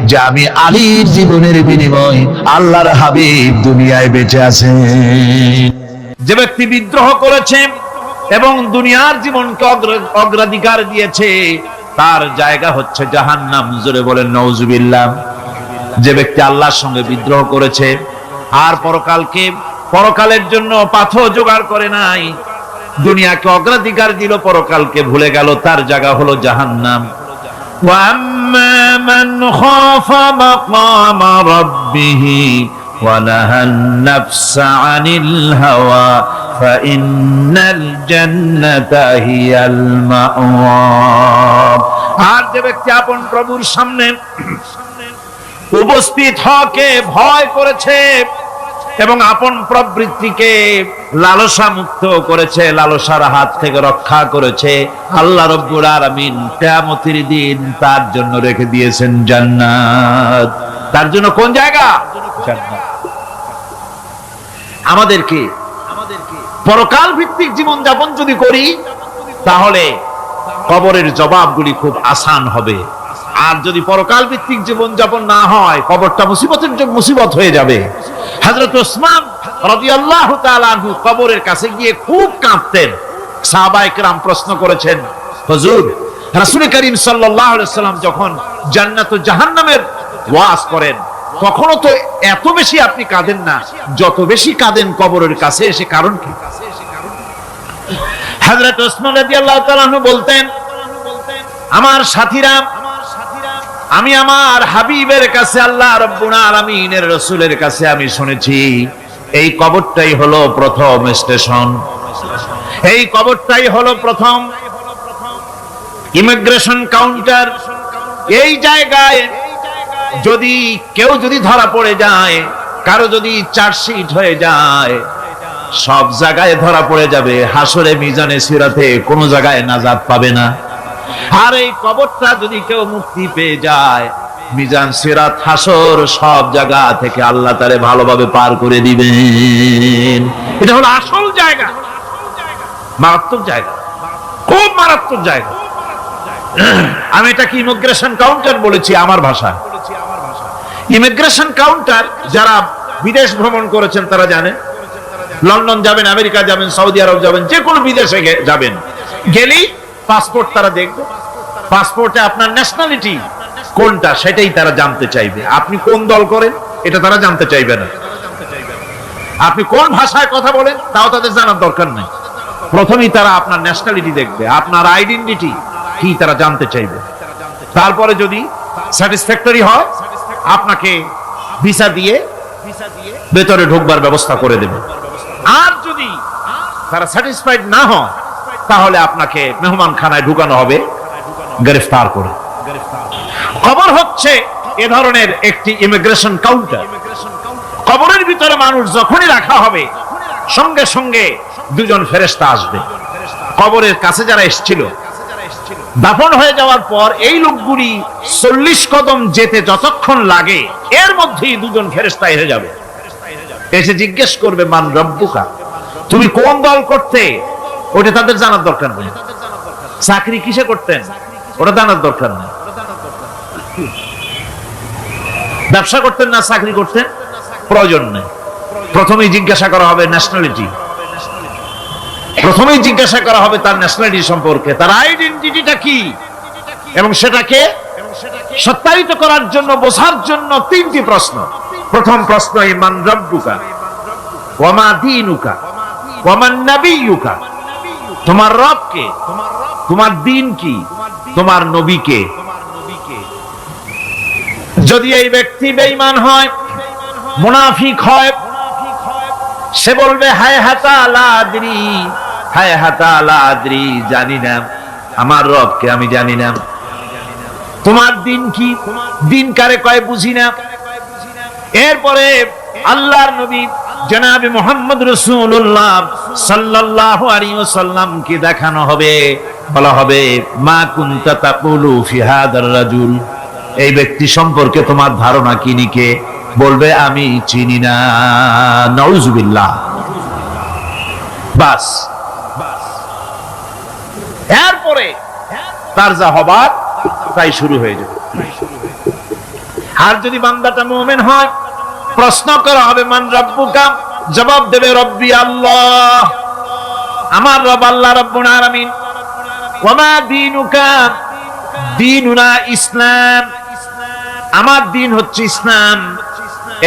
যে আমি আলীর জীবনের বিনিময় আল্লাহর হাবিব দুনিয়ায় বেঁচে আছেন। যে ব্যক্তি বিদ্রোহ করেছে এবং দুনিয়ার জীবনকে অগ্রাধিকার দিয়েছে, তার জায়গা হচ্ছে জাহান্নাম। জোরে বলেন নাউজুবিল্লাহ। যে ব্যক্তি আল্লাহর সঙ্গে বিদ্রোহ করেছে আর পরকালের জন্য পাথর জোগাড় করে নাই, দুনিয়াকে অগ্রাধিকার দিল, পরকালকে ভুলে গেল, তার জায়গা হলো জাহান্নাম। وَأَمَّا مَنْ خَافَ مَقَامَ رَبِّهِ وَنَهَى النَّفْسَ عَنِ الْهَوَى فَإِنَّ الْجَنَّةَ هِيَ الْمَأْوَى। আর যে ব্যক্তি আপন প্রভুর সামনে উপস্থিত হওয়াকে ভয় করেছে এবং আপন প্রবৃত্তিকে লালসা মুক্ত করেছে, লালসার হাত থেকে রক্ষা করেছে, আল্লাহ রব্বুল আলামিন কিয়ামতের দিন তার জন্য রেখে দিয়েছেন জান্নাত। তার জন্য কোন জায়গা? জান্নাত। আমাদেরকে পরকাল ভিত্তিক জীবন যাপন যদি করি, তাহলে কবরের জবাবগুলি খুব আসান হবে। আর যদি পরকাল ভিত্তিক জীবন যাপন না হয়, কবরটা মুসিবত হয়ে যাবে। হযরত ওসমান রাদিয়াল্লাহু তাআলা আনহু কবরের কাছে গিয়ে খুব কাঁদতেন। সাহাবায়ে কেরাম প্রশ্ন করেছেন, হুজুর, রাসূল করিম সাল্লাল্লাহু আলাইহি ওয়াসাল্লাম যখন জান্নাত ও জাহান্নামের ওয়াজ করেন, কখনো তো এত বেশি আপনি কাঁদেন না, যত বেশি কাঁদেন কবরের কাছে এসে, কারণ কি? হযরত ওসমান রাদিয়াল্লাহু তাআলা আনহু বলতেন, আমার সাথীরা, আমি আমার হাবিবের কাছে, আল্লাহ রাব্বুল আলামিনের রাসূলের কাছে আমি শুনেছি এই কবরটাই হলো প্রথম স্টেশন, এই কবরটাই হলো প্রথম ইমিগ্রেশন কাউন্টার। এই জায়গায় যদি কেউ ধরা পড়ে যায়, কারো যদি চার্জশিট হয়ে যায়, সব জায়গায় ধরা পড়ে যাবে, হাসরে মিজানে সিরাতে কোনো জায়গায় নাজাত পাবে না। আর এই কবরটা যদি কেউ মুক্তি পেয়ে যায়, মিজান সিরাত হাসর সব জায়গা থেকে আল্লাহ তারে ভালোভাবে পার করে দিবেন। এটা হলো আসল জায়গা, মারাত্মক জায়গা, খুব মারাত্মক জায়গা। আমি এটাকে ইমিগ্রেশন কাউন্টার বলেছি আমার ভাষায়। ইমিগ্রেশন কাউন্টার যারা বিদেশ ভ্রমণ করেছেন তারা জানেন। লন্ডন যাবেন, আমেরিকা যাবেন, সৌদি আরব যাবেন, যে কোনো বিদেশে যাবেন, গেলেই পাসপোর্ট তারা দেখবে। পাসপোর্টে আপনার ন্যাশনালিটি কোনটা সেটাই তারা জানতে চাইবে। আপনি কোন দল করেন এটা তারা জানতে চাইবে না। আপনি কোন ভাষায় কথা বলেন তাও তাদের জানার দরকার নেই। প্রথমেই তারা আপনার ন্যাশনালিটি দেখবে, আপনার আইডেন্টিটি কি তারা জানতে চাইবে। তারপরে যদি স্যাটিসফ্যাক্টরি হয়, আপনাকে ভিসা দিয়ে ভেতরে ঢোকবার ব্যবস্থা করে দেবে। আর যদি তারা স্যাটিসফাইড না হয়, তাহলে আপনাকে মেহমানখানায় ঢুকানো হবে গ্রেফতার করে। কবর হচ্ছে এ ধরনের একটি ইমিগ্রেশন কাউন্টার। কবরের ভিতরে মানুষ যখনই রাখা হবে, সঙ্গে সঙ্গে দুজন ফেরেশতা আসবে। কবরের কাছে যারা এসেছিল, দাফন হয়ে যাওয়ার পর এই লোকগুলি 40 কদম যেতে যতক্ষণ লাগে, এর মধ্যেই দুজন ফেরেশতা এসে যাবে। এসে জিজ্ঞেস করবে, মান রব্বুকা, তুমি কোন দল করতে? ওটা তাদের জানার দরকার নেই। চাকরি কিসে করতেন ওটা জানার দরকার নেই। ব্যবসা করতেন না চাকরি করতেন, প্রয়োজন নেই। প্রথমেই জিজ্ঞাসা করা হবে ন্যাশনালিটি, প্রথমেই জিজ্ঞাসা করা হবে তার ন্যাশনালিটি সম্পর্কে, তার আইডেন্টিটিটা কি, এবং সেটাকে সত্যায়িত করার জন্য, বোঝার জন্য 3টি প্রশ্ন। প্রথম প্রশ্ন, মান রব্বুকা ওয়া মা দীনুকা ওয়া মান নাবিয়্যুকা, তোমার রব কে, তোমার দ্বীন কি, তোমার নবী কে। যদি এই ব্যক্তি বেঈমান হয়, মুনাফিক হয়, সে বলবে হায় হাতা লা আদরি, হায় হাতা লা আদরি, জানি না আমার রবকে আমি জানি না। তোমার দিন কি? দিন কারে কয় বুঝি না। এরপরে আল্লাহর নবী জনাবে মুহাম্মদ রাসূলুল্লাহ সাল্লাল্লাহু আলাইহি ওয়াসাল্লাম কে দেখানো হবে, বলা হবে মা কুনতা তাকুলু ফি হাদার রাজুল, এই ব্যক্তি সম্পর্কে তোমার ধারণা কি নিকে? বলবে আমি চিনি না। নাউযুবিল্লাহ। বাস, এরপরে তার যা হবার তাই শুরু হয়ে যাবে। আর যদি বান্দাটা মুমিন হয়, প্রশ্ন করা হবে মান রাব্বুকা, জবাব দেবে রব্বি আল্লাহ, আমার রব আল্লাহ রাব্বুল আলামিন। ওয়া মা দীনুকা, দীনুনা ইসলাম, আমার দিন হচ্ছে ইসলাম।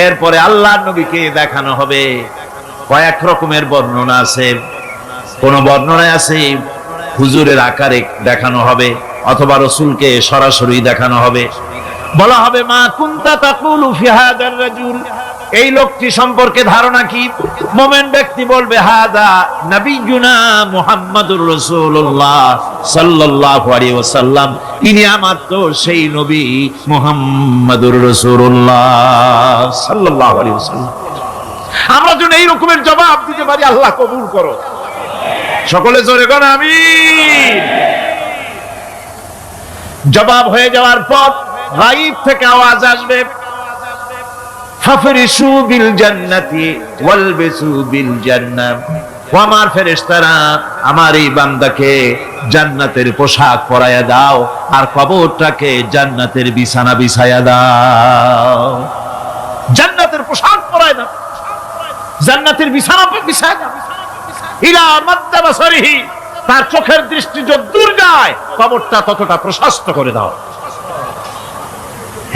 এরপরে আল্লাহর নবীকে দেখানো হবে। কয়েক রকমের বর্ণনা আছে। কোন বর্ণনায় আছে হুজুরের আকারে দেখানো হবে, অথবা রাসূলকে সরাসরি দেখানো হবে। বলা হবে মা কুনতা তাকুলু ফি হাদার রাজুল, এই লোকটি সম্পর্কে ধারণা কি? মুমিন ব্যক্তি বলবে হাদা নবিয়ুনা মুহাম্মাদুর রাসূলুল্লাহ সাল্লাল্লাহু আলাইহি ওয়াসাল্লাম, ইনি আমার তো সেই নবী মুহাম্মাদুর রাসূলুল্লাহ সাল্লাল্লাহু আলাইহি ওয়াসাল্লাম। আমরা যেন এই রকমের জবাব দিতে পারি, আল্লাহ কবুল করো। সকলে জোরে বলেন আমিন। জবাব হয়ে যাওয়ার পর গায়ব থেকে আওয়াজ আসবে ফাফরিশু বিল জান্নাতি ওয়ালবিসু বিল জান্নাহ, ও আমার ফেরেশতারা আমার এই বান্দাকে জান্নাতের পোশাক পরায়া দাও আর কবরটাকে জান্নাতের বিছানা বিছায়া দাও। জান্নাতের পোশাক পরায় দাও, জান্নাতের বিছানা বিছায়া দাও। ইলা মাদ্দা বাসারিহি, তার চোখের দৃষ্টি যত দূর যায় কবরটা ততটা প্রশস্ত করে দাও।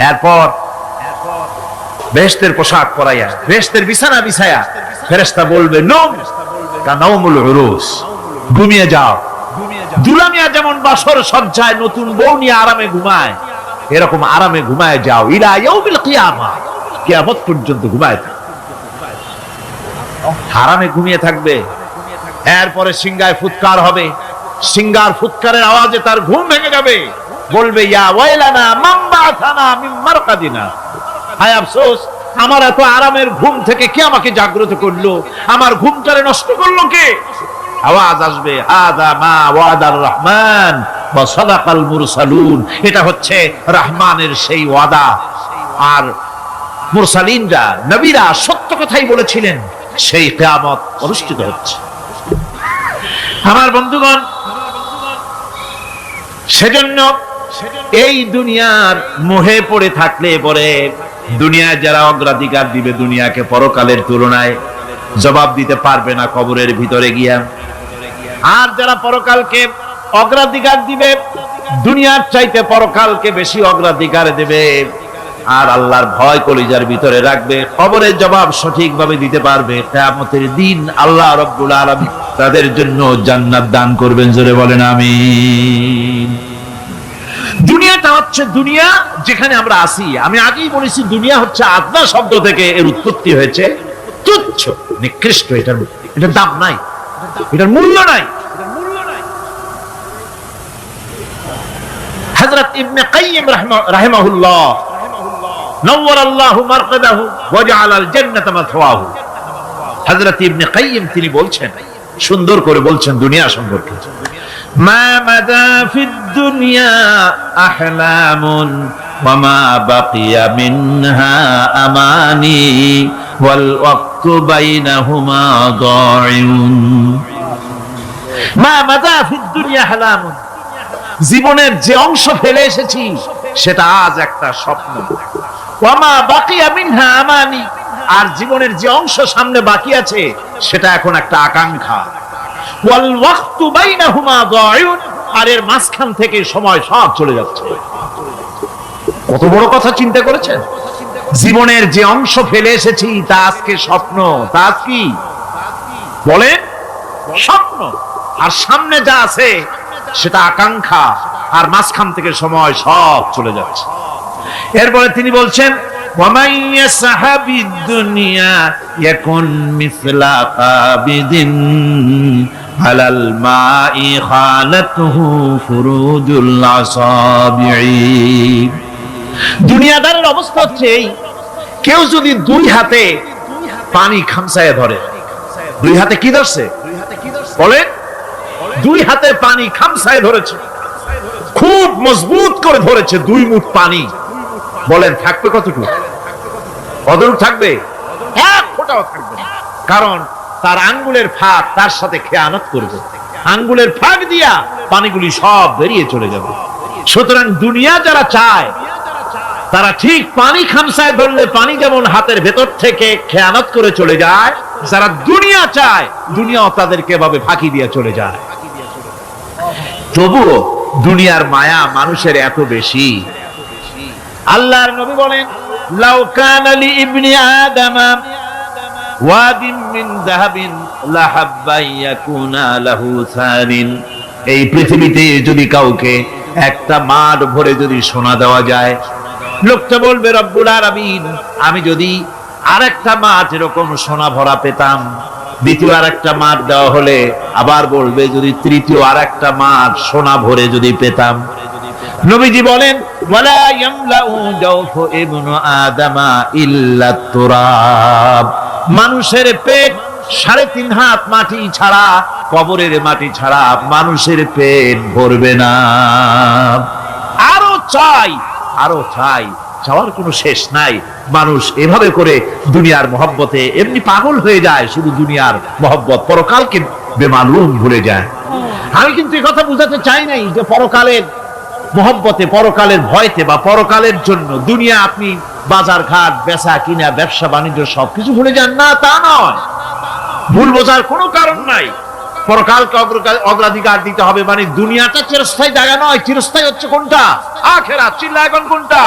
এরপর বেহেশতের পোশাক পরাইয়া বেহেশতের বিছানা বিছায়া ফেরেশতা বলবে নম কানাউমুল উরুস, ঘুমিয়ে যাও। দুলামিয়া যেমন বাসর সজ্জায় নতুন বউ নিয়ে আরামে ঘুমায়, এরকম আরামে ঘুমায় যাও। ইলা ইয়াউমিল কিয়ামা, কিয়ামত পর্যন্ত ঘুমায় থাকবে, আরামে ঘুমিয়ে থাকবে। এরপরে সিংহায় ফুৎকার হবে, সিংহার ফুৎকারের আওয়াজে তার ঘুম ভেঙে যাবে। বলবে ইয়া ওয়াইলানা মান বাআসানা মিন মারকাদিনা, হায় আফসোস, আমার এত আরামের ঘুম থেকে কে আমাকে জাগ্রত করলো, আমার ঘুমটারে নষ্ট করলো কে? আওয়াজ আসবে হাদা মা ওয়াদার রহমান ওয়া সাদাকাল মুরসালুন, এটা হচ্ছে রহমানের সেই ওয়াদা, আর মুরসালিনরা নবীরা সত্য কথাই বলেছিলেন, সেই কিয়ামত অনুষ্ঠিত হচ্ছে। আমার বন্ধুগণ, সেজন্য এই দুনিয়ার মোহে পড়ে থাকলে পরে দুনিয়ায় যারা অগ্রাধিকার দিবে দুনিয়াকে পরকালের তুলনায়, জবাব দিতে পারবে না কবরের ভিতরে গিয়া। আর যারা পরকালকে অগ্রাধিকার দিবে, দুনিয়ার চাইতে পরকালকে বেশি অগ্রাধিকার দেবে, আর আল্লাহর ভয় কলিজার ভিতরে রাখবে, কবরের জবাব সঠিকভাবে দিতে পারবে, কিয়ামতের দিন আল্লাহ রাব্বুল আলামিন তাদের জন্য জান্নাত দান করবেন। জোরে বলেন আমিন। দুনিয়াটা হচ্ছে দুনিয়া যেখানে আমরা আছি। আমি আগেই বলেছি দুনিয়া হচ্ছে আদনা শব্দ থেকে এর উৎপত্তি হয়েছে। তুচ্ছ, নিকৃষ্ট, এটার দাম নাই, এটার মূল্য নাই। হযরত ইবনে কাইয়িম রাহিমাহুল্লাহ নওয়ারাল্লাহু মারকাদাহু ওয়া জাআলাল জান্নাতা মাথওয়াহু, হযরত ইবনে কাইয়িম তিনি বলছেন, সুন্দর করে বলছেন দুনিয়া সম্পর্কে, মা মাদা ফিদ দুনিয়া আহলামুন ওয়া মা বাকিয়া মিনহা আমানি ওয়াল ওয়াক্তু বাইনাহুমা দাইউন। মা মাদা ফিদ দুনিয়া আহলামুন, জীবনের যে অংশ ফেলে এসেছি সেটা আজ একটা স্বপ্ন। ওয়া মা বাকিয়া মিনহা আমানি, আর জীবনের যে অংশ সামনে বাকি আছে সেটা এখন একটা আকাঙ্ক্ষা। ওয়াল ওয়াক্তু বাইনাহুমা দাইউন, আর এর মাঝখান থেকে সময় সব চলে যাচ্ছে। কত বড় কথা চিন্তা করেছেন? জীবনের যে অংশ ফেলে এসেছি তা আজকে স্বপ্ন, তা আজ কি বলেন? স্বপ্ন। আর সামনে যা আছে সেটা আকাঙ্ক্ষা, আর মাঝখান থেকে সময় সব চলে যাচ্ছে। এরপরে তিনি বলছেন ওয়ামাই ইয়াসহাবিদ দুনিয়া ইয়াকুন মিসলা কাবিদিন আলাল মাই খালাতুহু ফুরুজুল আসাবিঈ। দুনিয়াদারের অবস্থা হচ্ছে এই, কেউ যদি দুই হাতে পানি খামসায় ধরে, দুই হাতে কি ধরছে বলে, দুই হাতে পানি খামসায় ধরেছে, খুব মজবুত করে ধরেছে, 2 মুঠ পানি, বলেন থাকবে কতটুকু? কতটুকু থাকবে? 1 ফোঁটাও থাকবে না। কারণ তার আঙ্গুলের ফাঁক তার সাথে খেয়ানত করবে, আঙ্গুলের ফাঁক দিয়া পানিগুলি সব বেরিয়ে চলে যাবে। সুতরাং দুনিয়া যারা চায় তারা ঠিক পানি খামসায় ধরলে পানি যেমন হাতের ভেতর থেকে খেয়ানত করে চলে যায়, যারা দুনিয়া চায় দুনিয়াও তাদেরকে এভাবে ফাঁকি দিয়ে চলে যায়। তবুও দুনিয়ার মায়া মানুষের এত বেশি। আল্লাহর নবী বলেন লাউ কানা লি ইবনি আদামা ওয়াদিন মিন যাহাবিন লাহাব্বা ইয়াকুনা লাহু সানিন। এই পৃথিবীতে যদি কাউকে একটা মাঠ ভরে যদি সোনা দেওয়া যায়, লোকটা বলবে রব্বুল আলামিন আমি যদি আরেকটা মাঠ এরকম সোনা ভরা পেতাম। দ্বিতীয় আরেকটা মাঠ দেওয়া হলে আবার বলবে যদি তৃতীয় আরেকটা মাঠ সোনা ভরে যদি পেতাম। নবীজি বলেন ওয়ালা ইয়ামলাউ জাওফু ইবনু আদামা ইল্লা তুরাব। মানুষের পেট 3.5 হাত মাটি ছাড়া, কবরের মাটি ছাড়া মানুষের পেট ভরবে না। আরো চাই, আরো চাই, চাওয়ার কোনো শেষ নাই। মানুষ এভাবে করে দুনিয়ার মহব্বতে এমনি পাগল হয়ে যায়, শুধু দুনিয়ার মহব্বত, পরকালকে বেমালুম ভুলে যায়। আমি কিন্তু এই কথা বুঝাতে চাই নাই যে পরকালের মহব্বতে, পরকালের ভয়তে বা পরকালের জন্য দুনিয়া আপনি বাজার ঘাট, বেচা কিনা, ব্যবসা বাণিজ্য সবকিছু ভুলে যান না, তা নয়। ভুল বোঝার কোনো কারণ নাই। পরকালকে অগ্রাধিকার দিতে হবে, মানে দুনিয়াটা চিরস্থায়ী জায়গা নয়। চিরস্থায়ী হচ্ছে কোনটা? আখিরাত। চিল্লা এখন কোনটা?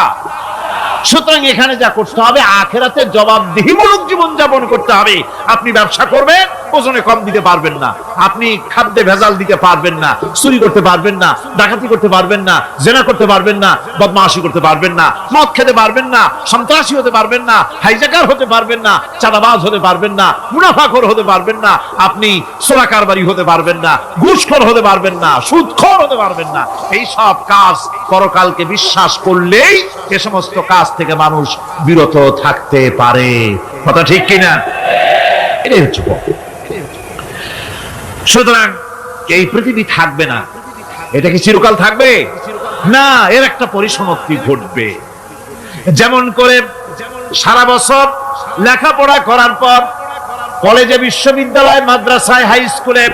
সুতরাং এখানে যা করতে হবে, আখিরাতে জবাবদিহিমূলক জীবন যাপন করতে হবে। আপনি ব্যবসা করবেন, ওজনে কম দিতে পারবেন না, আপনি খাদ্যে ভেজাল দিতে পারবেন না, চুরি করতে পারবেন না, ডাকাতি করতে পারবেন না, জেনা করতে পারবেন না, বদমাশি করতে পারবেন না, মদ খেতে পারবেন না, সন্ত্রাসী হতে পারবেন না, হাইজাকার হতে পারবেন না, চাঁদাবাজ হতে পারবেন না, মুনাফাখোর হতে পারবেন না, আপনি চোরা কারবারি হতে পারবেন না, ঘুষখোর হতে পারবেন না, সুদখোর হতে পারবেন না। এই সব কাজ পরকালকে বিশ্বাস করলেই এ সমস্ত কাজ থেকে মানুষ বিরত থাকতে পারে। কথা ঠিক কিনা? এটাই হচ্ছে। সুতরাং এই পৃথিবী থাকবে না, এটা কি চিরকাল থাকবে না? এর একটা পরিসমাপ্তি ঘটবে। যেমন করে সারা বছর লেখাপড়া করার পর কলেজে, বিশ্ববিদ্যালয়, মাদ্রাসায়, হাই স্কুলে,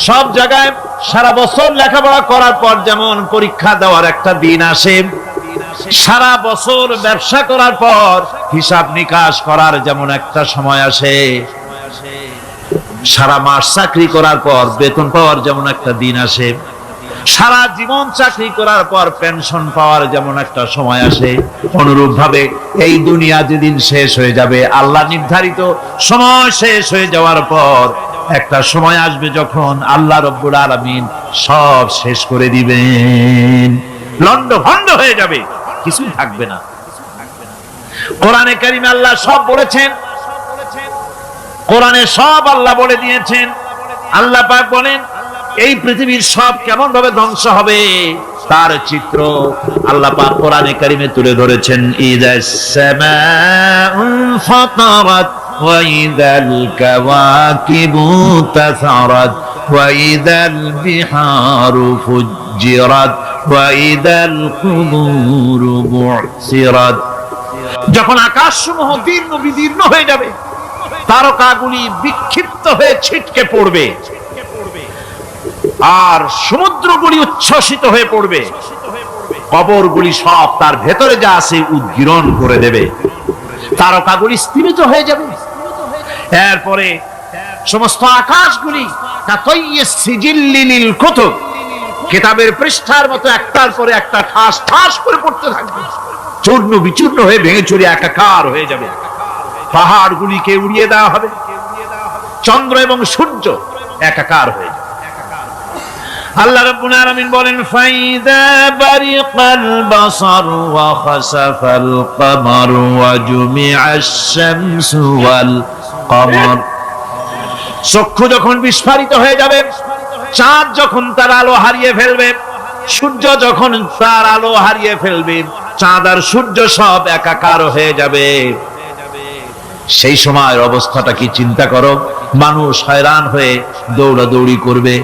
সব জায়গায় সারা বছর লেখাপড়া করার পর যেমন পরীক্ষা দেওয়ার একটা দিন আসে, সারা বছর ব্যবসা করার পর হিসাব নিকাশ করার যেমন একটা সময় আসে, সারা মাস চাকরি করার পর বেতন পাওয়ার যেমন একটা দিন আসে, সারা জীবন চাকরি করার পর পেনশন পাওয়ার যেমন একটা সময় আসে, অনুরূপ ভাবে এই দুনিয়া যেদিন শেষ হয়ে যাবে, আল্লাহ নির্ধারিত সময় শেষ হয়ে যাওয়ার পর একটা সময় আসবে যখন আল্লাহ রব্বুল আলামিন সব শেষ করে দিবেন, লন্ডভন্ড হয়ে যাবে, কিছুই থাকবে না। কোরআনে কারিমে আল্লাহ সব বলেছেন, কোরআনে সব আল্লাহ বলে দিয়েছেন। আল্লাহ পাক বলেন এই পৃথিবীর সব কেমন ভাবে ধ্বংস হবে তার চিত্র আল্লাহ পাক কোরআনে কারিমে তুলে ধরেছেন। ইযাস সামাউ ফাতারাত ওয়া ইযাল কাওয়াকিবু তাসারাত ওয়া ইযাল বিহারু ফুজ্জিরাত ওয়া ইযাল কুবুরু বু'সিরাত। যখন আকাশসমূহ দীর্ণ বিদীর্ণ হয়ে যাবে, তারকাগুলি বিক্ষিপ্ত হয়ে ছিটকে পড়বে, আর সমুদ্রগুলি উচ্ছ্বসিত হয়ে পড়বে, কবরগুলি সব তার ভেতরে যা আছে উদ্গীরণ করে দেবে, তারকাগুলি স্থিমিত হয়ে যাবে। এরপরে সমস্ত আকাশগুলি কাতাইয়িস সিজিল্লি লিল কুতুব, কিতাবের পৃষ্ঠার মতো একটার পরে একটা ঠাস ঠাস করে পড়তে থাকবে, চূর্ণ বিচূর্ণ হয়ে ভেঙে চুরে একাকার হয়ে যাবে। পাহাড়গুলিকে উড়িয়ে দেওয়া হবে, চন্দ্র এবং সূর্য একাকার হয়ে যাবে। আল্লাহ রাব্বুল আলামিন বলেন ফাইদা বারিকাল বাসার ওয়া খাসাফাল কমার ওয়া জুমিআশ শামসু ওয়াল কমার। চক্ষু যখন বিস্ফারিত হয়ে যাবে, চাঁদ যখন তার আলো হারিয়ে ফেলবে, সূর্য যখন তার আলো হারিয়ে ফেলবে, চাঁদ আর সূর্য সব একাকার হয়ে যাবে, সেই সময়ের অবস্থাটা কি চিন্তা করো। মানুষ হয়রান হয়ে দৌড়াদৌড়ি করবে।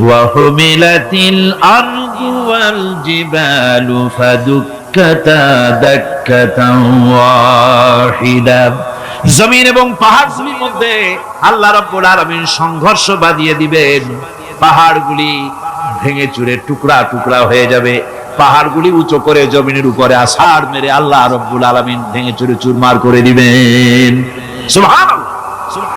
ওয়াহুমিলাতিল আরদু ওয়াল জিবালু ফাদুক্কাতা দাক্কাতান ওয়াহিদা। জমিন এবং পাহাড়গুলির মধ্যে আল্লাহ রাব্বুল আলামিন সংঘর্ষ বাঁধিয়ে দিবেন। পাহাড়গুলি ভেঙে চুরে টুকরা টুকরা হয়ে যাবে। পাহাড়গুলি উঁচু করে জমিনের উপরে আছাড় মেরে আল্লাহ রাব্বুল আলামিন ভেঙে চুরে চুরমার করে দিবেন। সুবহানাল্লাহ।